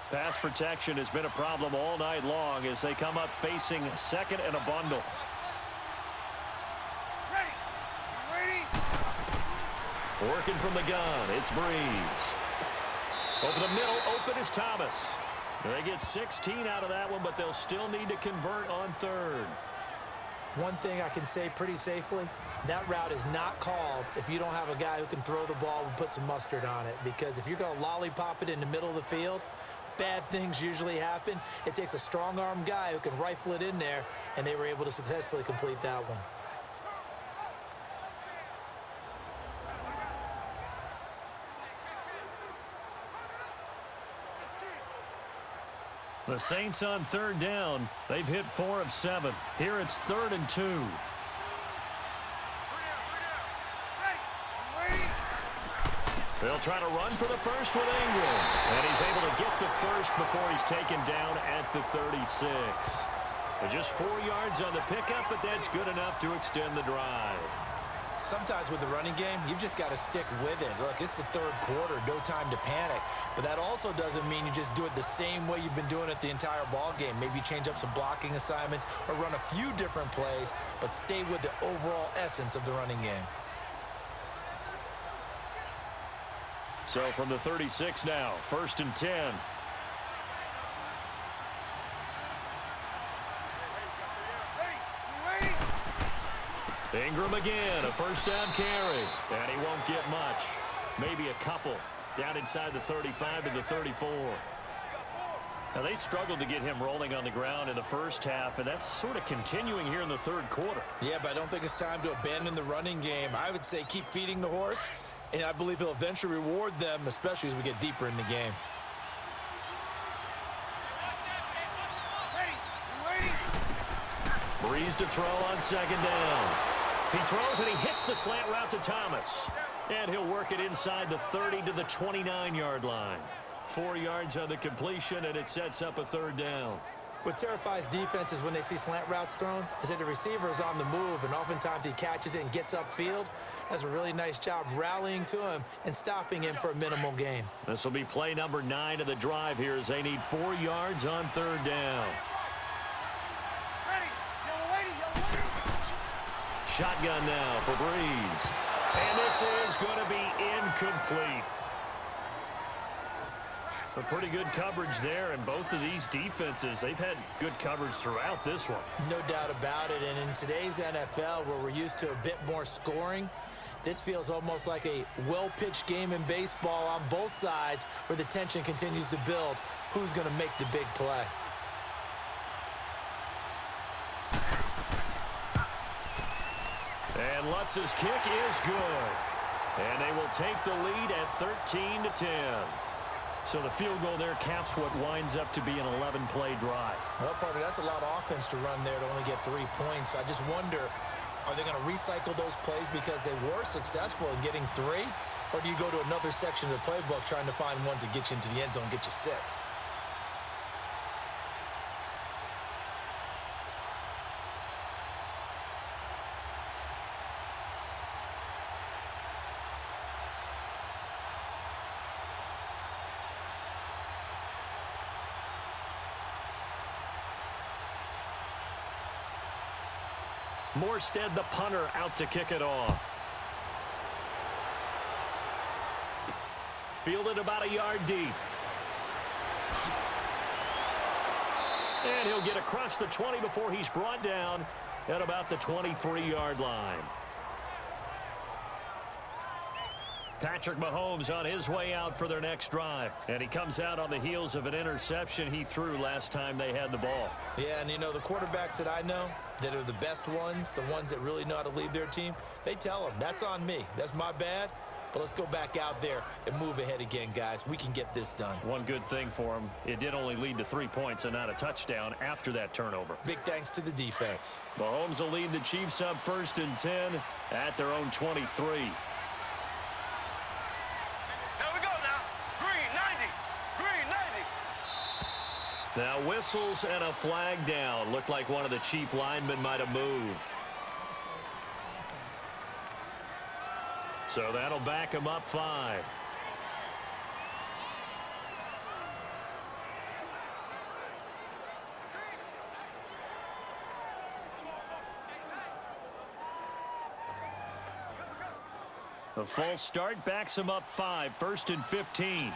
Pass protection has been a problem all night long as they come up facing 2nd and a bundle. Ready. You ready? Working from the gun, it's Breeze. Over the middle, open is Thomas. They get 16 out of that one, but they'll still need to convert on 3rd. One thing I can say pretty safely, that route is not called if you don't have a guy who can throw the ball and put some mustard on it. Because if you're going to lollipop it in the middle of the field, bad things usually happen. It takes a strong-arm guy who can rifle it in there, and they were able to successfully complete that one. The Saints on 3rd down. They've hit 4 of 7. Here it's 3rd and 2. They'll try to run for the first with Ingram. And he's able to get the first before he's taken down at the 36. Just 4 yards on the pickup, but that's good enough to extend the drive. Sometimes with the running game, you've just got to stick with it. Look, it's the 3rd quarter, no time to panic. But that also doesn't mean you just do it the same way you've been doing it the entire ball game. Maybe change up some blocking assignments or run a few different plays, but stay with the overall essence of the running game. So from the 36 now, 1st and 10. Ingram again, a 1st down carry. And he won't get much. Maybe a couple. Down inside the 35 to the 34. Now, they struggled to get him rolling on the ground in the 1st half, and that's sort of continuing here in the 3rd quarter. Yeah, but I don't think it's time to abandon the running game. I would say keep feeding the horse, and I believe he'll eventually reward them, especially as we get deeper in the game. Breeze to throw on 2nd down. He throws and he hits the slant route to Thomas. And he'll work it inside the 30 to the 29-yard line. 4 yards on the completion, and it sets up a 3rd down. What terrifies defenses when they see slant routes thrown is that the receiver is on the move, and oftentimes he catches it and gets upfield. Does a really nice job rallying to him and stopping him for a minimal gain. This will be play number 9 of the drive here as they need 4 yards on 3rd down. Shotgun now for Breeze. And this is going to be incomplete. So pretty good coverage there, and both of these defenses, they've had good coverage throughout this one. No doubt about it, and in today's NFL, where we're used to a bit more scoring, this feels almost like a well-pitched game in baseball on both sides where the tension continues to build. Who's going to make the big play? And Lutz's kick is good. And they will take the lead at 13-10. So the field goal there caps what winds up to be an 11-play drive. Well, partner, that's a lot of offense to run there to only get 3 points. I just wonder, are they going to recycle those plays because they were successful in getting 3? Or do you go to another section of the playbook trying to find ones that get you into the end zone and get you 6? Morstead, the punter, out to kick it off. Fielded about a yard deep. And he'll get across the 20 before he's brought down at about the 23-yard line. Patrick Mahomes on his way out for their next drive. And he comes out on the heels of an interception he threw last time they had the ball. Yeah, and you know, the quarterbacks that I know that are the best ones, the ones that really know how to lead their team, they tell them, that's on me. That's my bad. But let's go back out there and move ahead again, guys. We can get this done. One good thing for him, it did only lead to 3 points and not a touchdown after that turnover. Big thanks to the defense. Mahomes will lead the Chiefs up 1st and 10 at their own 23. Now whistles and a flag down. Looked like one of the Chief linemen might have moved. So that'll back him up 5. The false start backs him up 5. 1st and 15.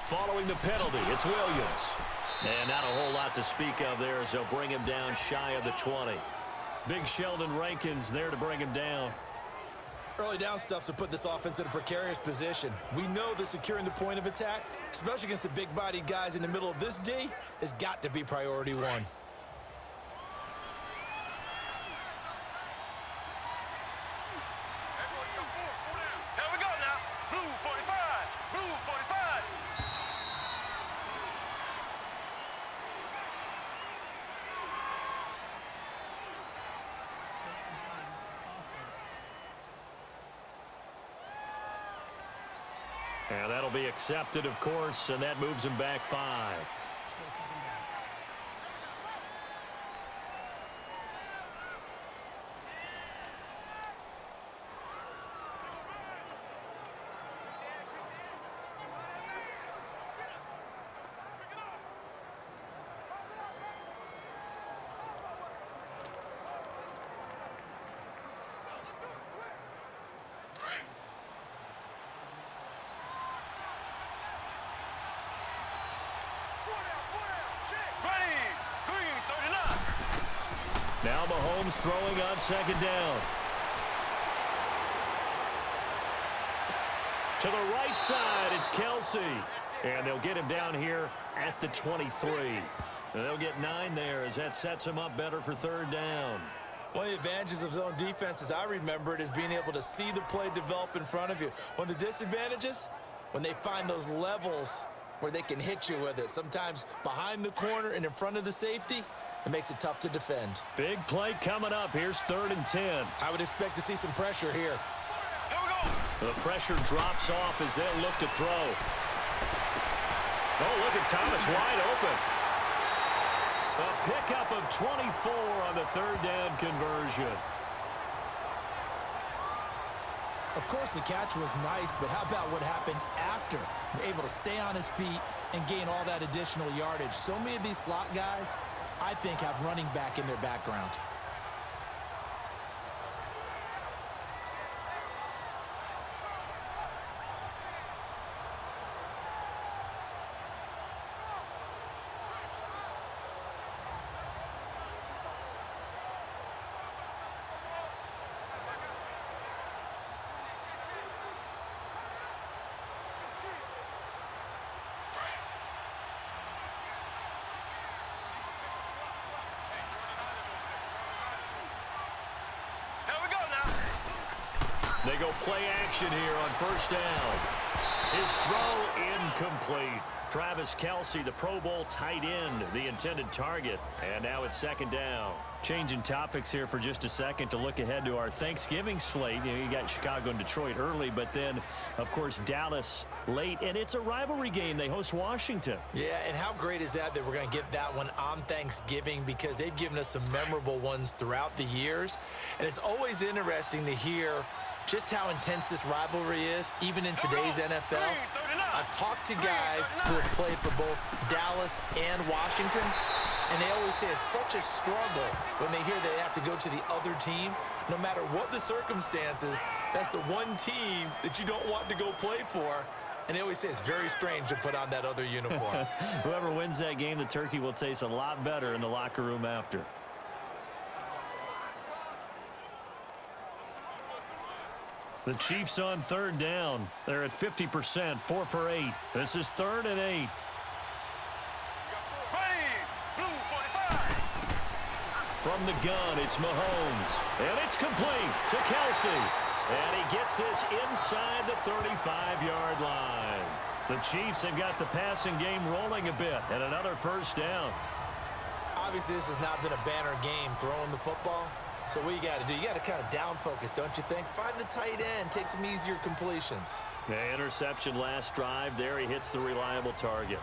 Following the penalty, it's Williams. And not a whole lot to speak of there as they'll bring him down shy of the 20. Big Sheldon Rankins there to bring him down. Early down stuff's to put this offense in a precarious position. We know that securing the point of attack, especially against the big-bodied guys in the middle of this D, has got to be priority 1. And that'll be accepted, of course, and that moves him back 5. Now Mahomes throwing on 2nd down. To the right side, it's Kelsey. And they'll get him down here at the 23. And they'll get 9 there as that sets him up better for 3rd down. One of the advantages of zone defense, as I remember it, is being able to see the play develop in front of you. One of the disadvantages, when they find those levels where they can hit you with it, sometimes behind the corner and in front of the safety, it makes it tough to defend. Big play coming up. Here's 3rd and 10. I would expect to see some pressure here. The pressure drops off as they'll look to throw. Oh, look at Thomas wide open. A pickup of 24 on the 3rd down conversion. Of course, the catch was nice, but how about what happened after? Able to stay on his feet and gain all that additional yardage. So many of these slot guys, I think, have running back in their background. They go play action here on first down. His throw incomplete. Travis Kelce, the Pro Bowl tight end, the intended target. And now it's second down. Changing topics here for just a second to look ahead to our Thanksgiving slate. You got Chicago and Detroit early, but then, of course, Dallas late. And it's a rivalry game. They host Washington. Yeah, and how great is that we're going to get that one on Thanksgiving, because they've given us some memorable ones throughout the years. And it's always interesting to hear just how intense this rivalry is, even in today's NFL. I've talked to guys who have played for both Dallas and Washington, and they always say it's such a struggle when they hear they have to go to the other team. No matter what the circumstances, that's the one team that you don't want to go play for. And they always say it's very strange to put on that other uniform. Whoever wins that game, the turkey will taste a lot better in the locker room after. The Chiefs on third down. They're at 50%, 4 for 8. This is 3rd and 8. From the gun, it's Mahomes. And it's complete to Kelce. And he gets this inside the 35-yard line. The Chiefs have got the passing game rolling a bit. And another first down. Obviously, this has not been a banner game throwing the football. So what you got to do, you got to kind of down focus, don't you think? Find the tight end, take some easier completions. The interception last drive. There he hits the reliable target.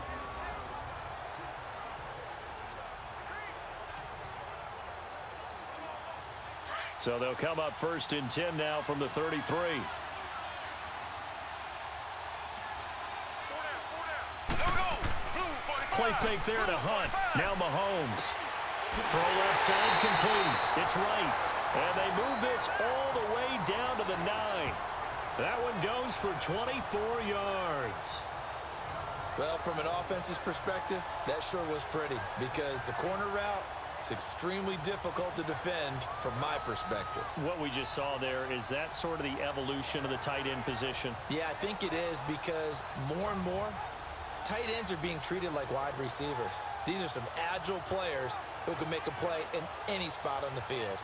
So they'll come up 1st and 10 now from the 33. Play fake there to Hunt. Now Mahomes. Throw left side complete. It's right. And they move this all the way down to the 9. That one goes for 24 yards. Well, from an offense's perspective, that sure was pretty, because the corner route, it's extremely difficult to defend from my perspective. What we just saw there, is that sort of the evolution of the tight end position? Yeah, I think it is, because more and more, tight ends are being treated like wide receivers. These are some agile players who can make a play in any spot on the field.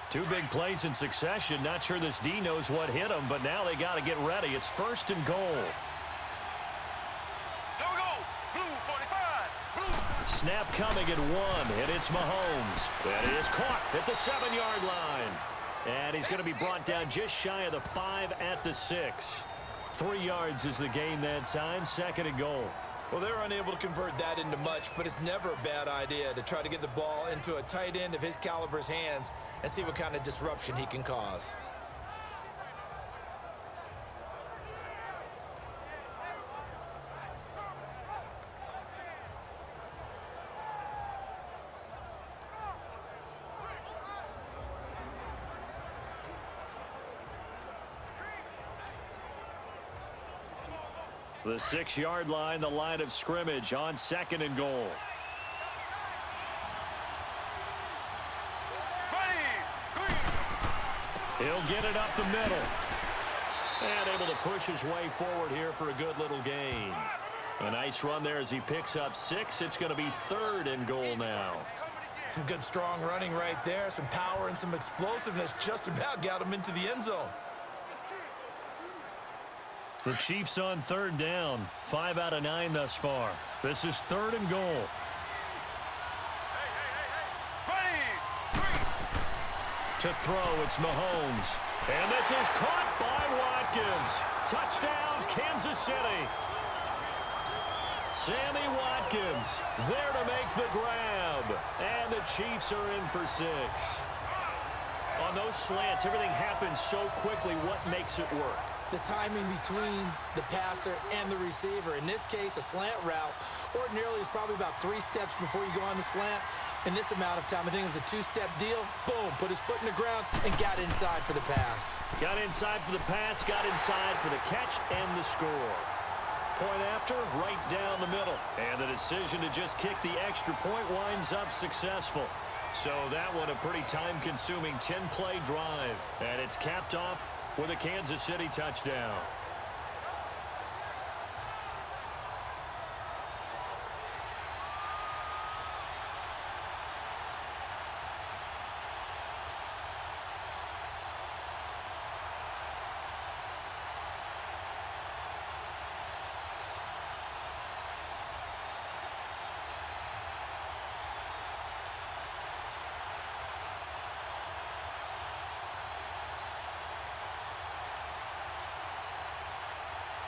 2 big plays in succession. Not sure this D knows what hit him, but now they got to get ready. It's 1st and goal. Here we go. Blue 45. Blue. Snap coming at 1, and it's Mahomes. And he is caught at the 7-yard line. And he's going to be brought down just shy of the 5 at the 6. 3 yards is the gain that time. 2nd and goal. Well, they're unable to convert that into much, but it's never a bad idea to try to get the ball into a tight end of his caliber's hands and see what kind of disruption he can cause. The 6-yard line, the line of scrimmage on 2nd and goal. He'll get it up the middle. And able to push his way forward here for a good little gain. A nice run there as he picks up 6. It's going to be 3rd and goal now. Some good strong running right there. Some power and some explosiveness just about got him into the end zone. The Chiefs on 3rd down. 5 out of 9 thus far. This is 3rd and goal. To throw, it's Mahomes. And this is caught by Watkins. Touchdown, Kansas City. Sammy Watkins there to make the grab. And the Chiefs are in for 6. On those slants, everything happens so quickly. What makes it work? The timing between the passer and the receiver. In this case, a slant route ordinarily is probably about 3 steps before you go on the slant. In this amount of time, I think it was a 2-step deal. Boom, put his foot in the ground and got inside for the pass. Got inside for the pass, got inside for the catch and the score. Point after, right down the middle. And the decision to just kick the extra point winds up successful. So that one a pretty time-consuming 10-play drive. And it's capped off with a Kansas City touchdown.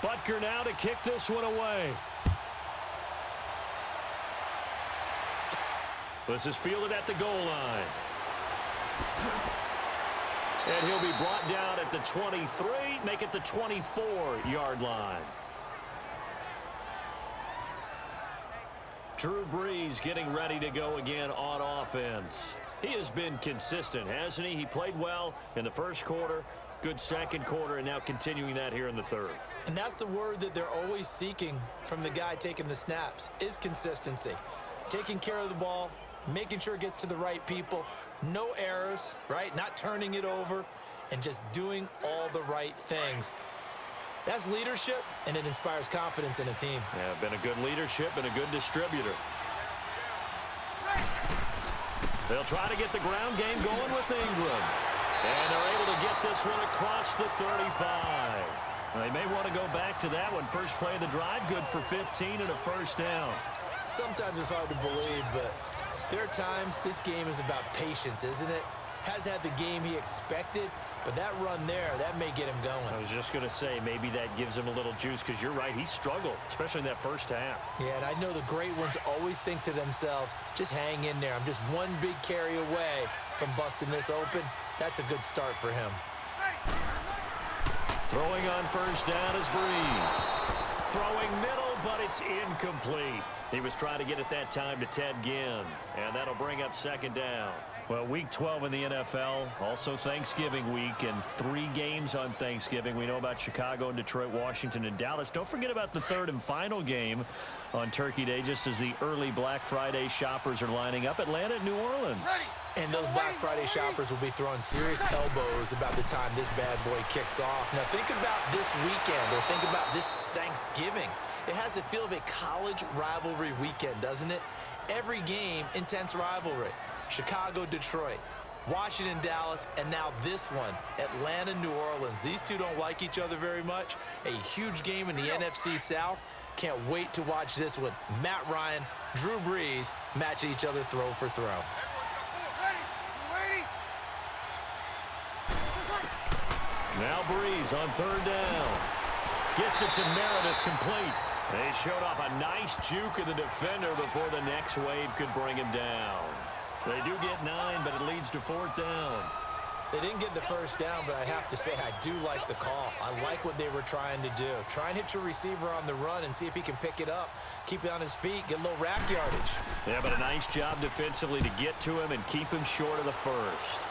Butker now to kick this one away. This is fielded at the goal line. And he'll be brought down at the 23, make it the 24-yard line. Drew Brees getting ready to go again on offense. He has been consistent, hasn't he? He played well in the first quarter, good second quarter, and now continuing that here in the third. And that's the word that they're always seeking from the guy taking the snaps, is consistency. Taking care of the ball, making sure it gets to the right people, no errors, right? Not turning it over, and just doing all the right things. That's leadership, and it inspires confidence in a team. Yeah, been a good leadership and a good distributor. They'll try to get the ground game going with Ingram. And they're able to get this one across the 35. They may want to go back to that one. First play of the drive, good for 15 and a first down. Sometimes it's hard to believe, but there are times this game is about patience, isn't it? Has had the game he expected, but that run there, that may get him going. I was just going to say, maybe that gives him a little juice, because you're right, he struggled, especially in that first half. Yeah, and I know the great ones always think to themselves, just hang in there. I'm just one big carry away from busting this open. That's a good start for him. Throwing on first down is Brees. Throwing middle, but it's incomplete. He was trying to get it that time to Ted Ginn, and that'll bring up second down. Well, Week 12 in the NFL, also Thanksgiving week, and 3 games on Thanksgiving. We know about Chicago and Detroit, Washington, and Dallas. Don't forget about the third and final game on Turkey Day, just as the early Black Friday shoppers are lining up. Atlanta and New Orleans. And those Black Friday shoppers will be throwing serious elbows about the time this bad boy kicks off. Now, think about this weekend, or think about this Thanksgiving. It has the feel of a college rivalry weekend, doesn't it? Every game, intense rivalry. Chicago, Detroit, Washington, Dallas, and now this one, Atlanta, New Orleans. These two don't like each other very much. A huge game in the NFC South. Can't wait to watch this one. Matt Ryan, Drew Brees match each other throw for throw. Now Brees on third down. Gets it to Meredith, complete. They showed off a nice juke of the defender before the next wave could bring him down. They do get 9, but it leads to fourth down. They didn't get the first down, but I have to say I do like the call. I like what they were trying to do. Try and hit your receiver on the run and see if he can pick it up, keep it on his feet, get a little rack yardage. Yeah, but a nice job defensively to get to him and keep him short of the first.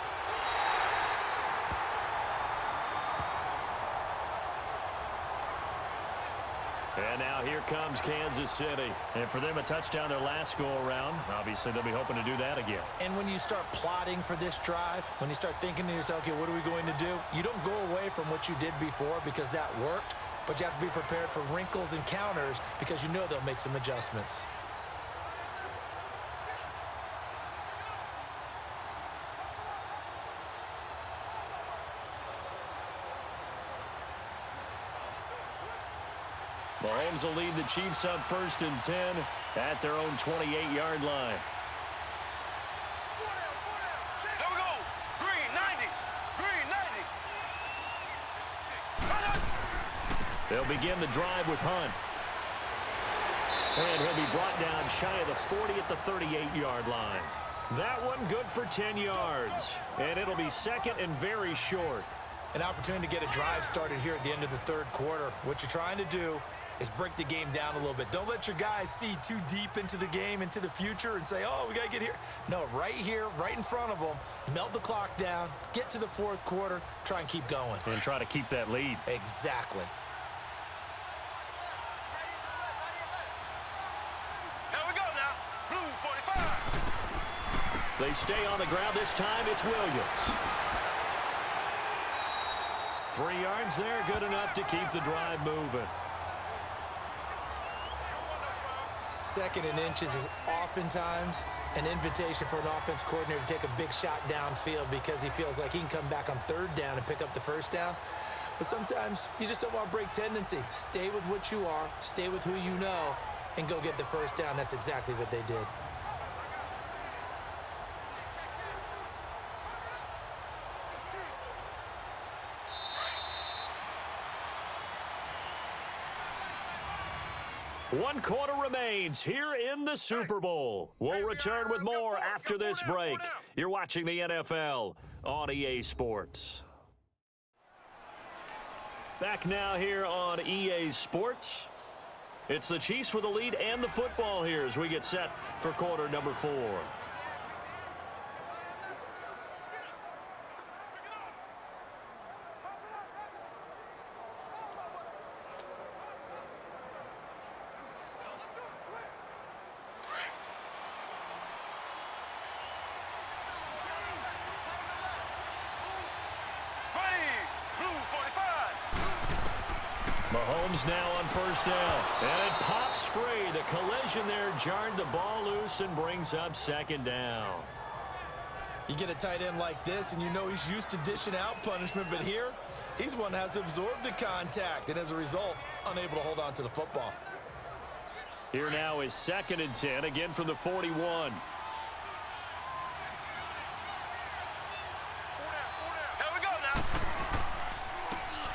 And now here comes Kansas City. And for them, a touchdown their last go-around. Obviously, they'll be hoping to do that again. And when you start plotting for this drive, when you start thinking to yourself, okay, what are we going to do? You don't go away from what you did before because that worked, but you have to be prepared for wrinkles and counters because you know they'll make some adjustments. Mahomes will lead the Chiefs up 1st and 10 at their own 28-yard line. Here we go. Green 90. Green 90. They'll begin the drive with Hunt. And he'll be brought down shy of the 40 at the 38-yard line. That one good for 10 yards. And it'll be second and very short. An opportunity to get a drive started here at the end of the third quarter. What you're trying to do is break the game down a little bit. Don't let your guys see too deep into the game, into the future, and say, oh, we got to get here. No, right here, right in front of them, melt the clock down, get to the fourth quarter, try and keep going. And try to keep that lead. Exactly. Here we go now. Blue 45. They stay on the ground. This time it's Williams. 3 yards there, good enough to keep the drive moving. Second and inches is oftentimes an invitation for an offense coordinator to take a big shot downfield because he feels like he can come back on third down and pick up the first down. But sometimes you just don't want to break tendency. Stay with what you are, stay with who you know, and go get the first down. That's exactly what they did. 1 quarter remains here in the Super Bowl. We'll return with more after this break. You're watching the NFL on EA Sports. Back now here on EA Sports. It's the Chiefs with the lead and the football here as we get set for quarter number 4. Mahomes now on first down. And it pops free. The collision there jarred the ball loose and brings up second down. You get a tight end like this, and you know he's used to dishing out punishment, but here, he's the one that has to absorb the contact, and as a result, unable to hold on to the football. Here now is 2nd and 10, again from the 41.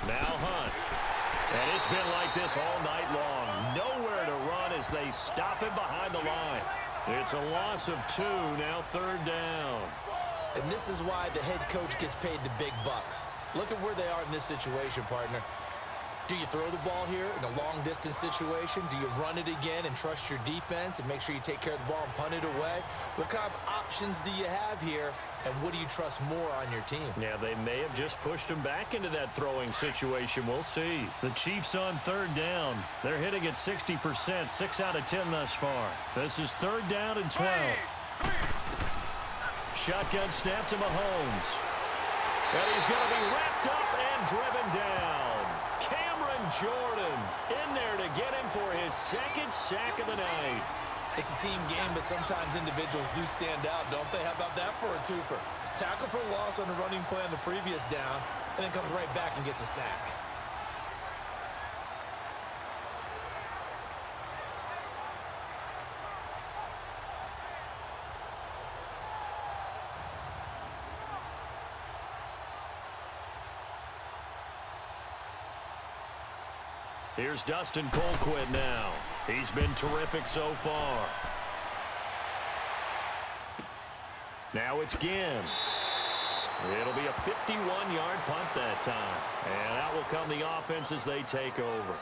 Now Hunt. And it's been like this all night long. Nowhere to run as they stop him behind the line. It's a loss of 2, now 3rd down. And this is why the head coach gets paid the big bucks. Look at where they are in this situation, partner. Do you throw the ball here in a long-distance situation? Do you run it again and trust your defense and make sure you take care of the ball and punt it away? What kind of options do you have here, and what do you trust more on your team? Yeah, they may have just pushed him back into that throwing situation. We'll see. The Chiefs on 3rd down. They're hitting at 60%, 6 out of 10 thus far. This is 3rd down and 12. Shotgun snap to Mahomes. And he's going to be wrapped up and driven down. Jordan in there to get him for his 2nd sack of the night. It's a team game, but sometimes individuals do stand out, don't they? How about that for a twofer? Tackle for loss on the running play on the previous down, and then comes right back and gets a sack. Here's Dustin Colquitt now. He's been terrific so far. Now it's Ginn. It'll be a 51-yard punt that time. And out will come the offense as they take over.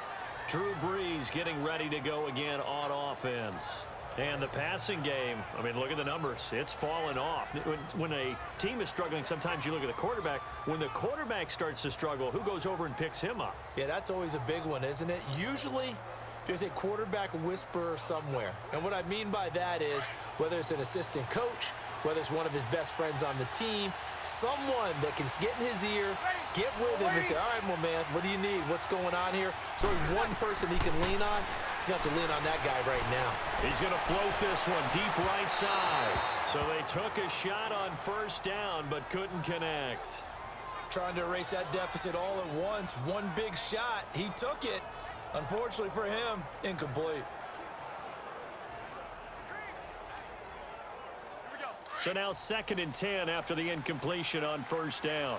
Drew Brees getting ready to go again on offense. And the passing game, I mean, look at the numbers. It's fallen off. When a team is struggling, sometimes you look at the quarterback. When the quarterback starts to struggle, who goes over and picks him up? Yeah, that's always a big one, isn't it? Usually, there's a quarterback whisperer somewhere. And what I mean by that is, whether it's an assistant coach, whether it's one of his best friends on the team, someone that can get in his ear, get with him and say, all right, well, man, what do you need? What's going on here? So there's one person he can lean on. He's going to have to lean on that guy right now. He's going to float this one deep right side. So they took a shot on first down but couldn't connect. Trying to erase that deficit all at once. One big shot. He took it. Unfortunately for him, incomplete. So now 2nd and 10 after the incompletion on first down.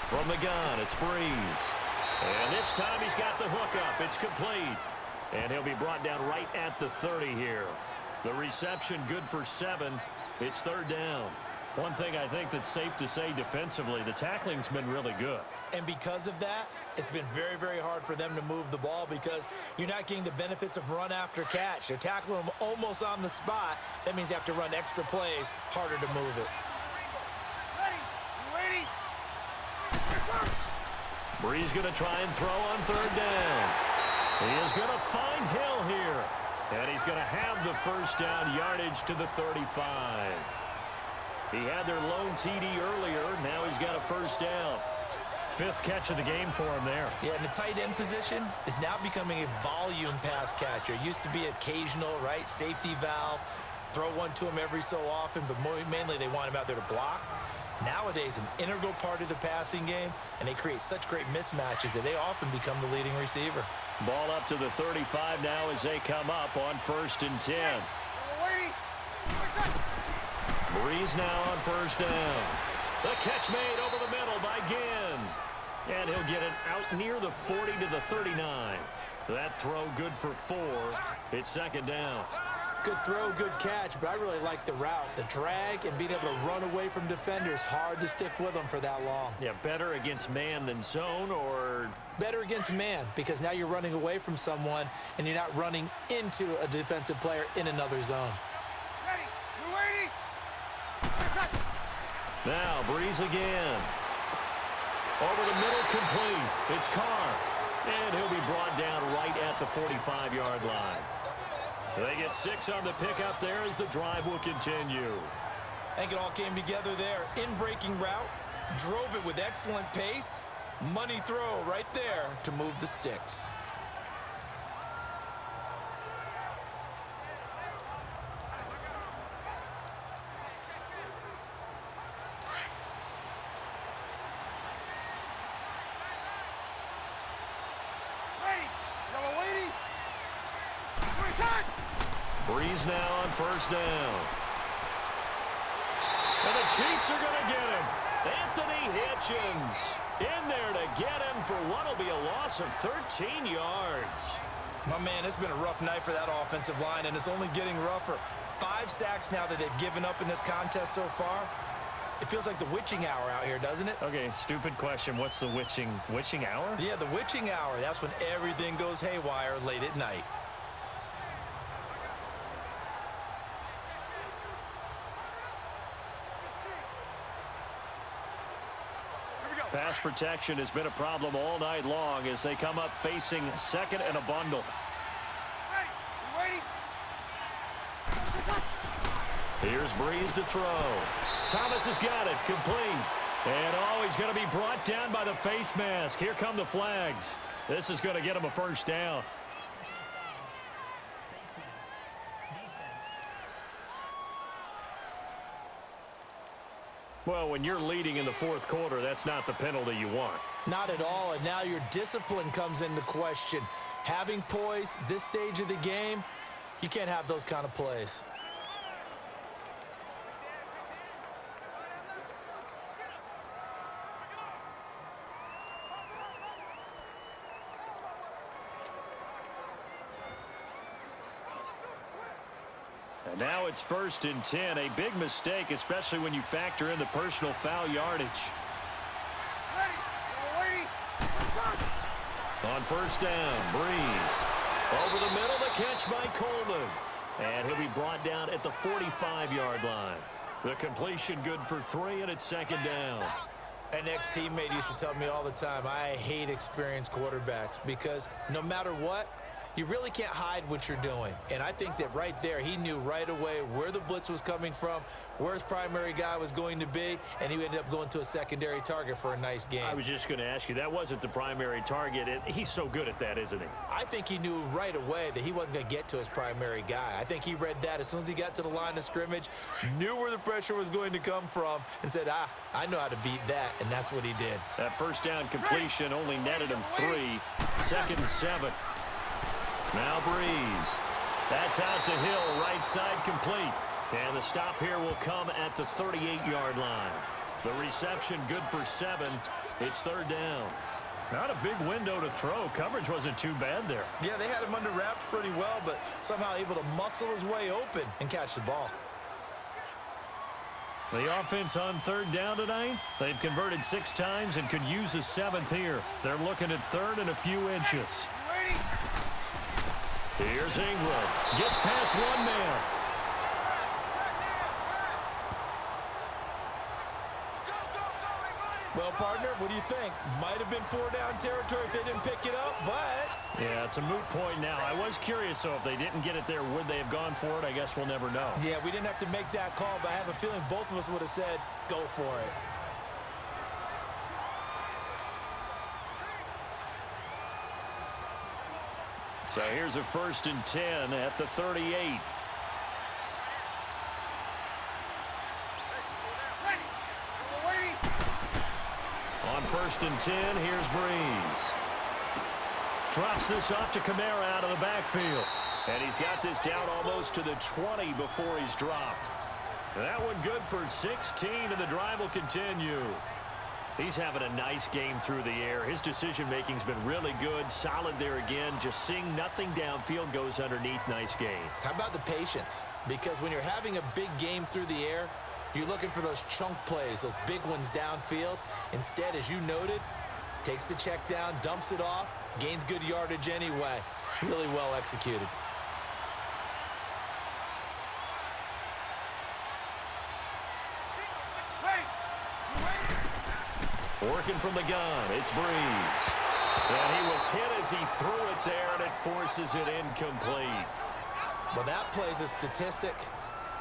From the gun, it's Brees. And this time he's got the hook up. It's complete. And he'll be brought down right at the 30 here. The reception good for 7. It's 3rd down. One thing I think that's safe to say defensively, the tackling's been really good. And because of that, it's been very, very hard for them to move the ball because you're not getting the benefits of run after catch. They're tackling them almost on the spot. That means you have to run extra plays, harder to move it. Brees going to try and throw on 3rd down. He is going to find Hill here. And he's going to have the first down yardage to the 35. He had their lone TD earlier. Now he's got a first down. 5th catch of the game for him there. Yeah, and the tight end position is now becoming a volume pass catcher. It used to be occasional, right? Safety valve. Throw one to him every so often, but mainly they want him out there to block. Nowadays, an integral part of the passing game, and they create such great mismatches that they often become the leading receiver. Ball up to the 35 now as they come up on 1st and 10. Brees now on first down. The catch made over the middle. by Ginn. And he'll get it out near the 40 to the 39. That throw good for 4. It's second down. Good throw, good catch, but I really like the route. The drag and being able to run away from defenders, hard to stick with them for that long. Yeah, better against man than zone, or? Better against man, because now you're running away from someone and you're not running into a defensive player in another zone. Ready. We're waiting. Now, Breeze again. Over the middle, complete. It's Carr. And he'll be brought down right at the 45-yard line. They get 6 on the pickup there as the drive will continue. I think it all came together there. In-breaking route, drove it with excellent pace. Money throw right there to move the sticks. Breeze now on first down. And the Chiefs are going to get him. Anthony Hitchens in there to get him for what will be a loss of 13 yards. My man, it's been a rough night for that offensive line, and it's only getting rougher. 5 sacks now that they've given up in this contest so far. It feels like the witching hour out here, doesn't it? Okay, stupid question. What's the witching hour? Yeah, the witching hour. That's when everything goes haywire late at night. Pass protection has been a problem all night long as they come up facing second and a bundle. Here's Breeze to throw. Thomas has got it, complete. And he's going to be brought down by the face mask. Here come the flags. This is going to get him a first down. Well, when you're leading in the fourth quarter, that's not the penalty you want. Not at all, and now your discipline comes into question. Having poise this stage of the game, you can't have those kind of plays. And now it's 1st and 10. A big mistake, especially when you factor in the personal foul yardage. On first down, Breeze. Over the middle, the catch by Coleman. And he'll be brought down at the 45-yard line. The completion good for 3, and it's second down. An ex-teammate used to tell me all the time, I hate experienced quarterbacks because no matter what, you really can't hide what you're doing. And I think that right there, he knew right away where the blitz was coming from, where his primary guy was going to be, and he ended up going to a secondary target for a nice game. I was just going to ask you, that wasn't the primary target. He's so good at that, isn't he? I think he knew right away that he wasn't going to get to his primary guy. I think he read that as soon as he got to the line of scrimmage, knew where the pressure was going to come from, and said, I know how to beat that, and that's what he did. That first down completion only netted him 3. 2nd and 7. Now Breeze. That's out to Hill, right side complete. And the stop here will come at the 38-yard line. The reception good for 7. It's 3rd down. Not a big window to throw. Coverage wasn't too bad there. Yeah, they had him under wraps pretty well, but somehow able to muscle his way open and catch the ball. The offense on 3rd down tonight, they've converted 6 times and could use a 7th here. They're looking at 3rd and a few inches. Here's Ingram. Gets past one man. Well, partner, what do you think? Might have been 4-down territory if they didn't pick it up, but... Yeah, it's a moot point now. I was curious, so if they didn't get it there, would they have gone for it? I guess we'll never know. Yeah, we didn't have to make that call, but I have a feeling both of us would have said, go for it. So here's a 1st and 10 at the 38. On 1st and 10, here's Breeze. Drops this off to Kamara out of the backfield. And he's got this down almost to the 20 before he's dropped. And that one good for 16, and the drive will continue. He's having a nice game through the air. His decision-making's been really good, solid there again. Just seeing nothing downfield goes underneath. Nice game. How about the patience? Because when you're having a big game through the air, you're looking for those chunk plays, those big ones downfield. Instead, as you noted, takes the check down, dumps it off, gains good yardage anyway. Really well executed. Working from the gun, it's Breeze. And he was hit as he threw it there, and it forces it incomplete. Well, that plays a statistic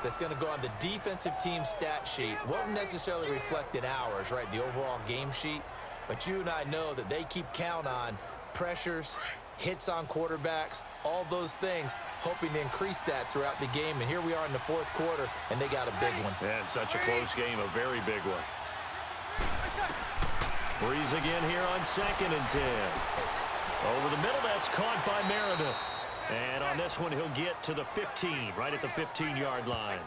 that's going to go on the defensive team stat sheet. Won't necessarily reflect in ours, right, the overall game sheet. But you and I know that they keep count on pressures, hits on quarterbacks, all those things, hoping to increase that throughout the game. And here we are in the fourth quarter, and they got a big one. And such a close game, a very big one. Breeze again here on 2nd and 10. Over the middle, that's caught by Meredith. And on this one, he'll get to the 15, right at the 15-yard line.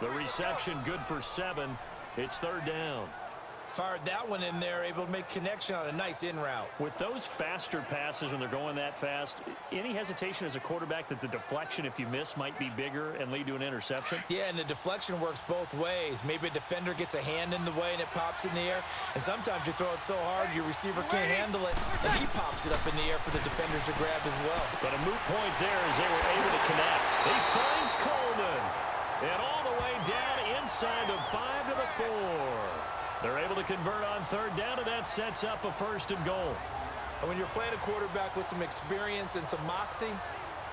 The reception good for 7. It's 3rd down. Fired that one in there, able to make connection on a nice in route. With those faster passes when they're going that fast, any hesitation as a quarterback that the deflection, if you miss, might be bigger and lead to an interception? Yeah, and the deflection works both ways. Maybe a defender gets a hand in the way and it pops in the air. And sometimes you throw it so hard your receiver can't handle it, and he pops it up in the air for the defenders to grab as well. But a moot point there as they were able to connect. He finds Coleman. And all the way down inside the 5 to the 4. They're able to convert on 3rd down, and that sets up a 1st and goal. And when you're playing a quarterback with some experience and some moxie,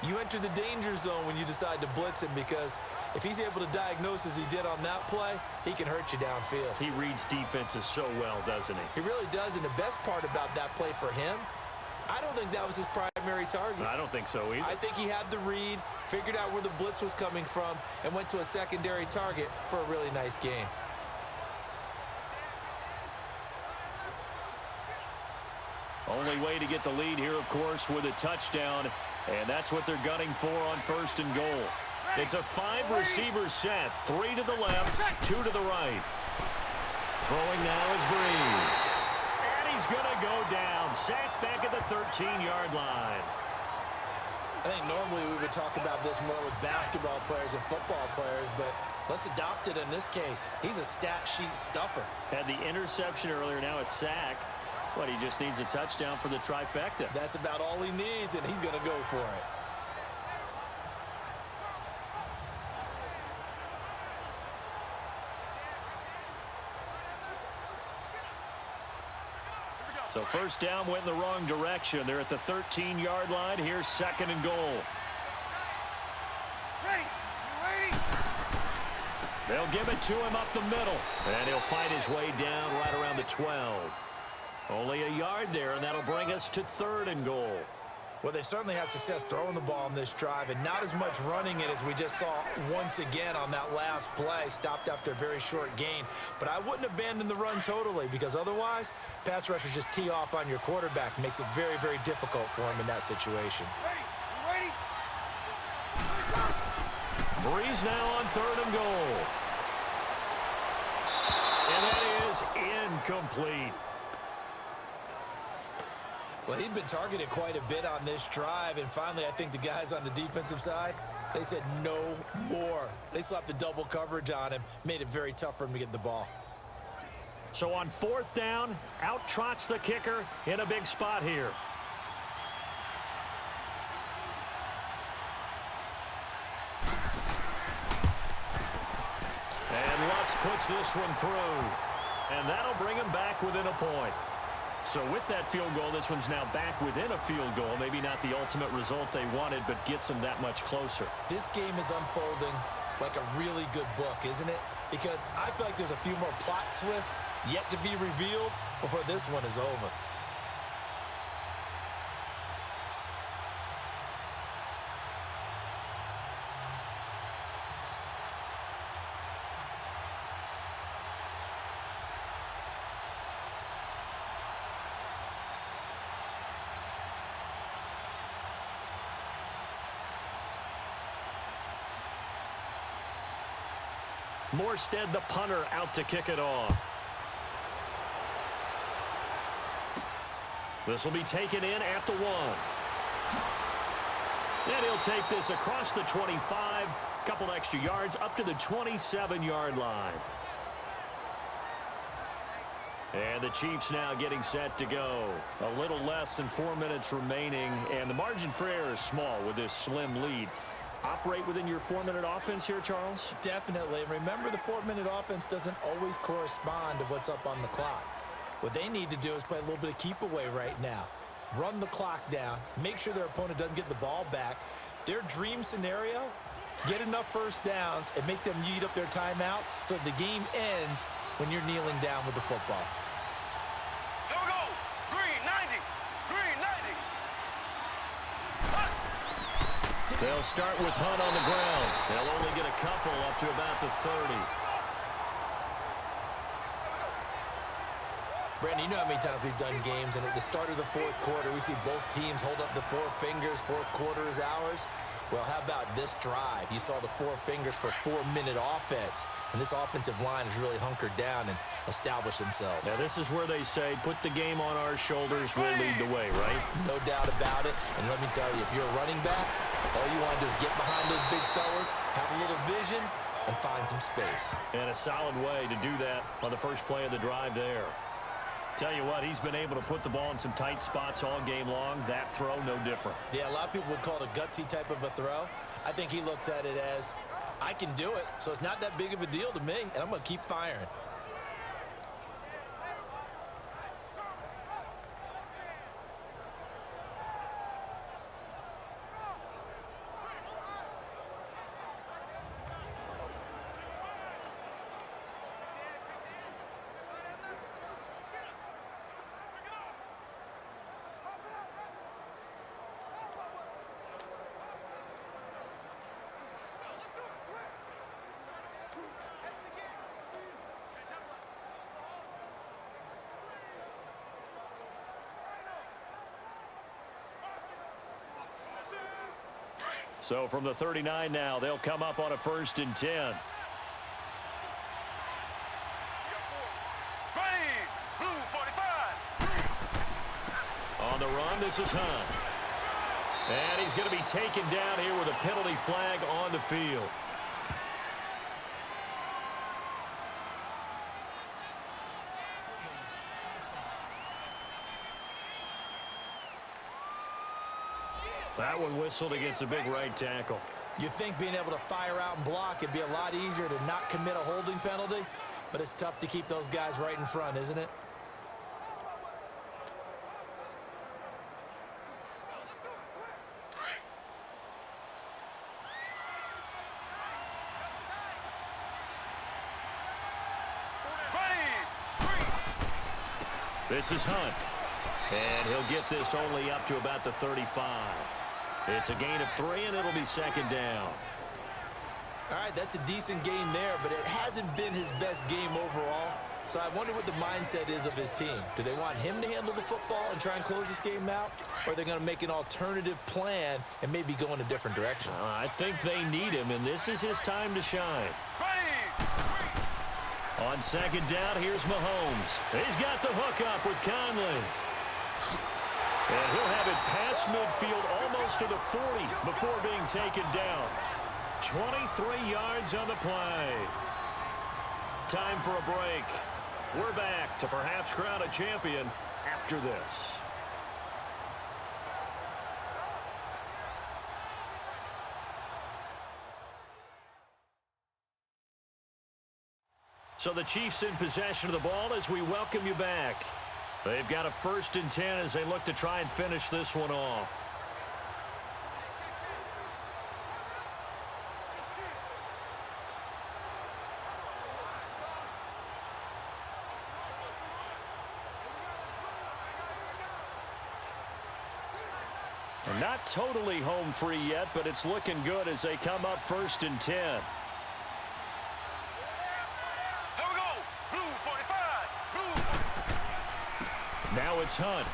you enter the danger zone when you decide to blitz him, because if he's able to diagnose as he did on that play, he can hurt you downfield. He reads defenses so well, doesn't he? He really does, and the best part about that play for him, I don't think that was his primary target. I don't think so either. I think he had the read, figured out where the blitz was coming from, and went to a secondary target for a really nice game. Only way to get the lead here, of course, with a touchdown, and that's what they're gunning for on 1st and goal. It's a 5-receiver set, 3 to the left, 2 to the right. Throwing now is Breeze. And he's going to go down, sacked back at the 13-yard line. I think normally we would talk about this more with basketball players and football players, but let's adopt it in this case. He's a stat sheet stuffer. Had the interception earlier, now a sack. But he just needs a touchdown for the trifecta. That's about all he needs, and he's going to go for it. So 1st down went in the wrong direction. They're at the 13-yard line. Here's 2nd and goal. Ready? They'll give it to him up the middle. And he'll fight his way down right around the 12. Only a yard there, and that'll bring us to 3rd and goal. Well, they've certainly had success throwing the ball in this drive, and not as much running it as we just saw once again on that last play. Stopped after a very short gain. But I wouldn't abandon the run totally, because otherwise, pass rushers just tee off on your quarterback. Makes it very, very difficult for him in that situation. Ready? Breeze now on 3rd and goal. And that is incomplete. Well, he'd been targeted quite a bit on this drive, and finally I think the guys on the defensive side, they said no more. They slapped the double coverage on him, made it very tough for him to get the ball. So on 4th down, out trots the kicker in a big spot here. And Lutz puts this one through. And that'll bring him back within a point. So with that field goal, this one's now back within a field goal. Maybe not the ultimate result they wanted, but gets them that much closer. This game is unfolding like a really good book, isn't it? Because I feel like there's a few more plot twists yet to be revealed before this one is over. Morstead, the punter, out to kick it off. This will be taken in at the 1. And he'll take this across the 25, couple extra yards up to the 27-yard line. And the Chiefs now getting set to go. A little less than 4 minutes remaining, and the margin for error is small with this slim lead. Operate within your 4-minute offense here, Charles? Definitely. Remember, the 4-minute offense doesn't always correspond to what's up on the clock. What they need to do is play a little bit of keep away right now. Run the clock down, make sure their opponent doesn't get the ball back. Their dream scenario, get enough first downs and make them eat up their timeouts so the game ends when you're kneeling down with the football. Here we go. Green 90. Green 90. They'll start with Hunt on the ground. They'll only get a couple up to about the 30. Brandon, you know how many times we've done games, and at the start of the fourth quarter, we see both teams hold up the 4 fingers, fourth quarter is ours. Well, how about this drive? You saw the 4 fingers for 4-minute offense, and this offensive line has really hunkered down and established themselves. Now, this is where they say, put the game on our shoulders, we'll lead the way, right? No doubt about it, and let me tell you, if you're a running back, all you want to do is get behind those big fellas, have a little vision, and find some space. And a solid way to do that on the first play of the drive there. Tell you what, he's been able to put the ball in some tight spots all game long. That throw, no different. Yeah, a lot of people would call it a gutsy type of a throw. I think he looks at it as, I can do it, so it's not that big of a deal to me, and I'm going to keep firing. So from the 39 now, they'll come up on a 1st and 10. Ready. Blue 45. On the run, this is Hunt. And he's going to be taken down here with a penalty flag on the field. That one whistled against a big right tackle. You'd think being able to fire out and block would be a lot easier to not commit a holding penalty, but it's tough to keep those guys right in front, isn't it? This is Hunt. And he'll get this only up to about the 35. It's a gain of 3, and it'll be 2nd down. All right, that's a decent game there, but it hasn't been his best game overall. So I wonder what the mindset is of his team. Do they want him to handle the football and try and close this game out? Or are they going to make an alternative plan and maybe go in a different direction? I think they need him, and this is his time to shine. On 2nd down, here's Mahomes. He's got the hook up with Conley. And he'll have it past midfield almost to the 40 before being taken down. 23 yards on the play. Time for a break. We're back to perhaps crown a champion after this. So the Chiefs in possession of the ball as we welcome you back. They've got a 1st and 10 as they look to try and finish this one off. And not totally home free yet, but it's looking good as they come up 1st and 10. Now it's Hunt.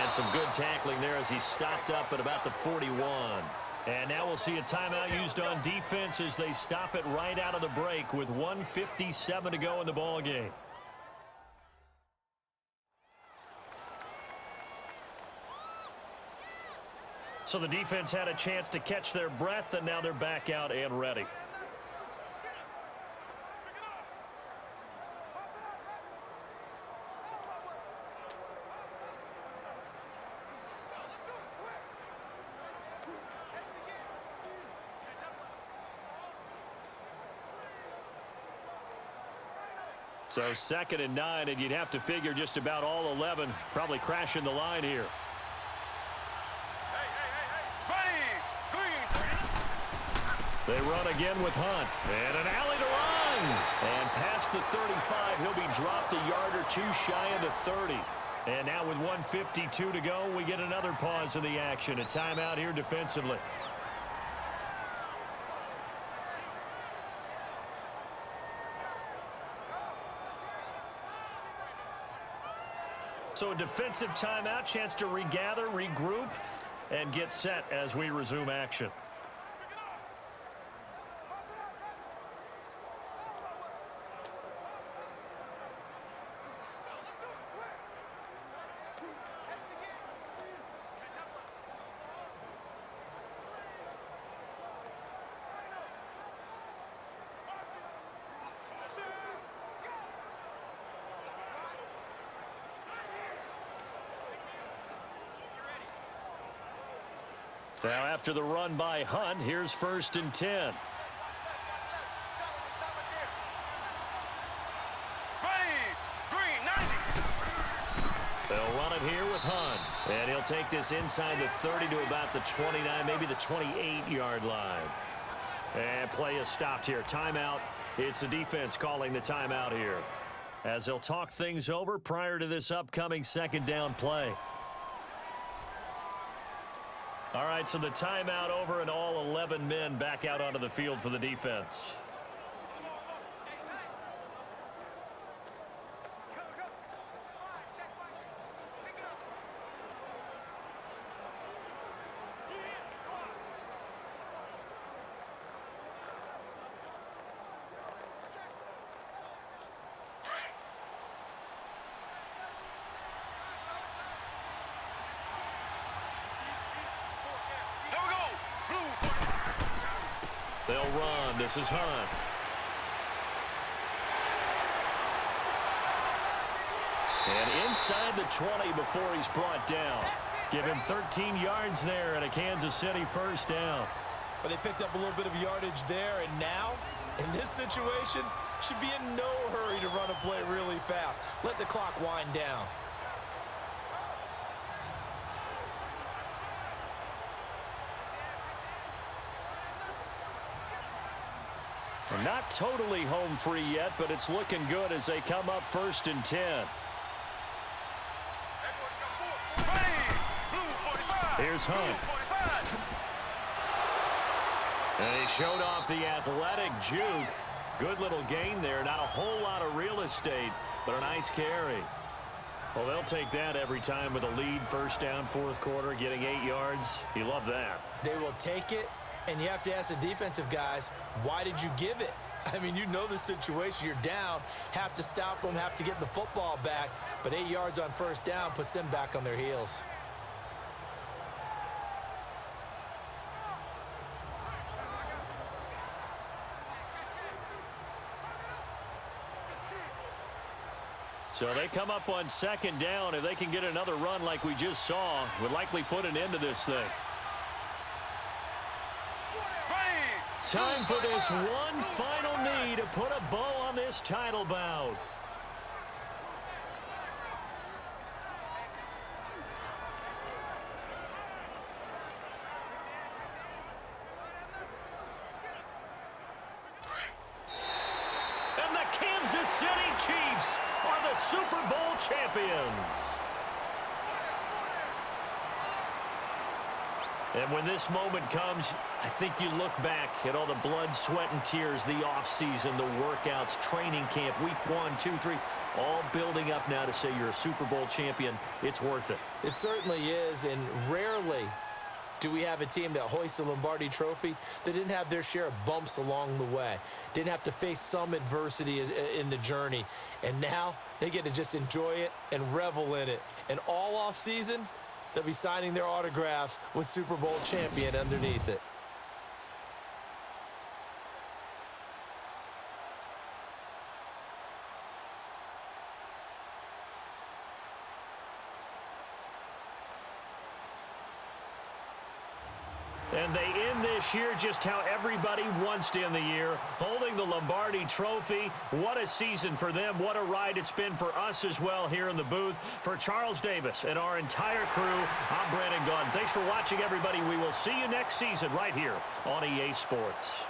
And some good tackling there as he stopped up at about the 41. And now we'll see a timeout used on defense as they stop it right out of the break with 1:57 to go in the ball game. So the defense had a chance to catch their breath, and now they're back out and ready. So 2nd and 9, and you'd have to figure just about all 11 probably crashing the line here. They run again with Hunt. And an alley to run. And past the 35, he'll be dropped a yard or two shy of the 30. And now with 1:52 to go, we get another pause in the action. A timeout here defensively. So a defensive timeout, chance to regather, regroup, and get set as we resume action. Now after the run by Hunt, here's 1st and 10. They'll run it here with Hunt. And he'll take this inside the 30 to about the 29, maybe the 28-yard line. And play is stopped here. Timeout. It's the defense calling the timeout here, as they'll talk things over prior to this upcoming 2nd down play. All right, so the timeout over and all 11 men back out onto the field for the defense. They'll run. This is Hunt. And inside the 20 before he's brought down. Give him 13 yards there and a Kansas City 1st down. But they picked up a little bit of yardage there, and now, in this situation, should be in no hurry to run a play really fast. Let the clock wind down. Not totally home free yet, but it's looking good as they come up 1st and 10. Here's Hunt. And he showed off the athletic juke. Good little gain there. Not a whole lot of real estate, but a nice carry. Well, they'll take that every time with a lead. 1st down, 4th quarter, getting 8 yards. You love that. They will take it. And you have to ask the defensive guys, why did you give it? I mean, you know the situation. You're down, have to stop them, have to get the football back. But 8 yards on 1st down puts them back on their heels. So they come up on 2nd down. If they can get another run like we just saw, would likely put an end to this thing. Time for this one final knee to put a bow on this title bout. And the Kansas City Chiefs are the Super Bowl champions. And when this moment comes, I think you look back at all the blood, sweat, and tears, the offseason, the workouts, training camp, week 1, 2, 3, all building up now to say you're a Super Bowl champion. It's worth it. It certainly is, and rarely do we have a team that hoists the Lombardi Trophy that didn't have their share of bumps along the way, didn't have to face some adversity in the journey, and now they get to just enjoy it and revel in it. And all offseason, They'll be signing their autographs with Super Bowl champion underneath it. And they end this year just how everybody wants to end the year, holding the Lombardi Trophy. What a season for them. What a ride it's been for us as well here in the booth. For Charles Davis and our entire crew, I'm Brandon Gaudin. Thanks for watching, everybody. We will see you next season right here on EA Sports.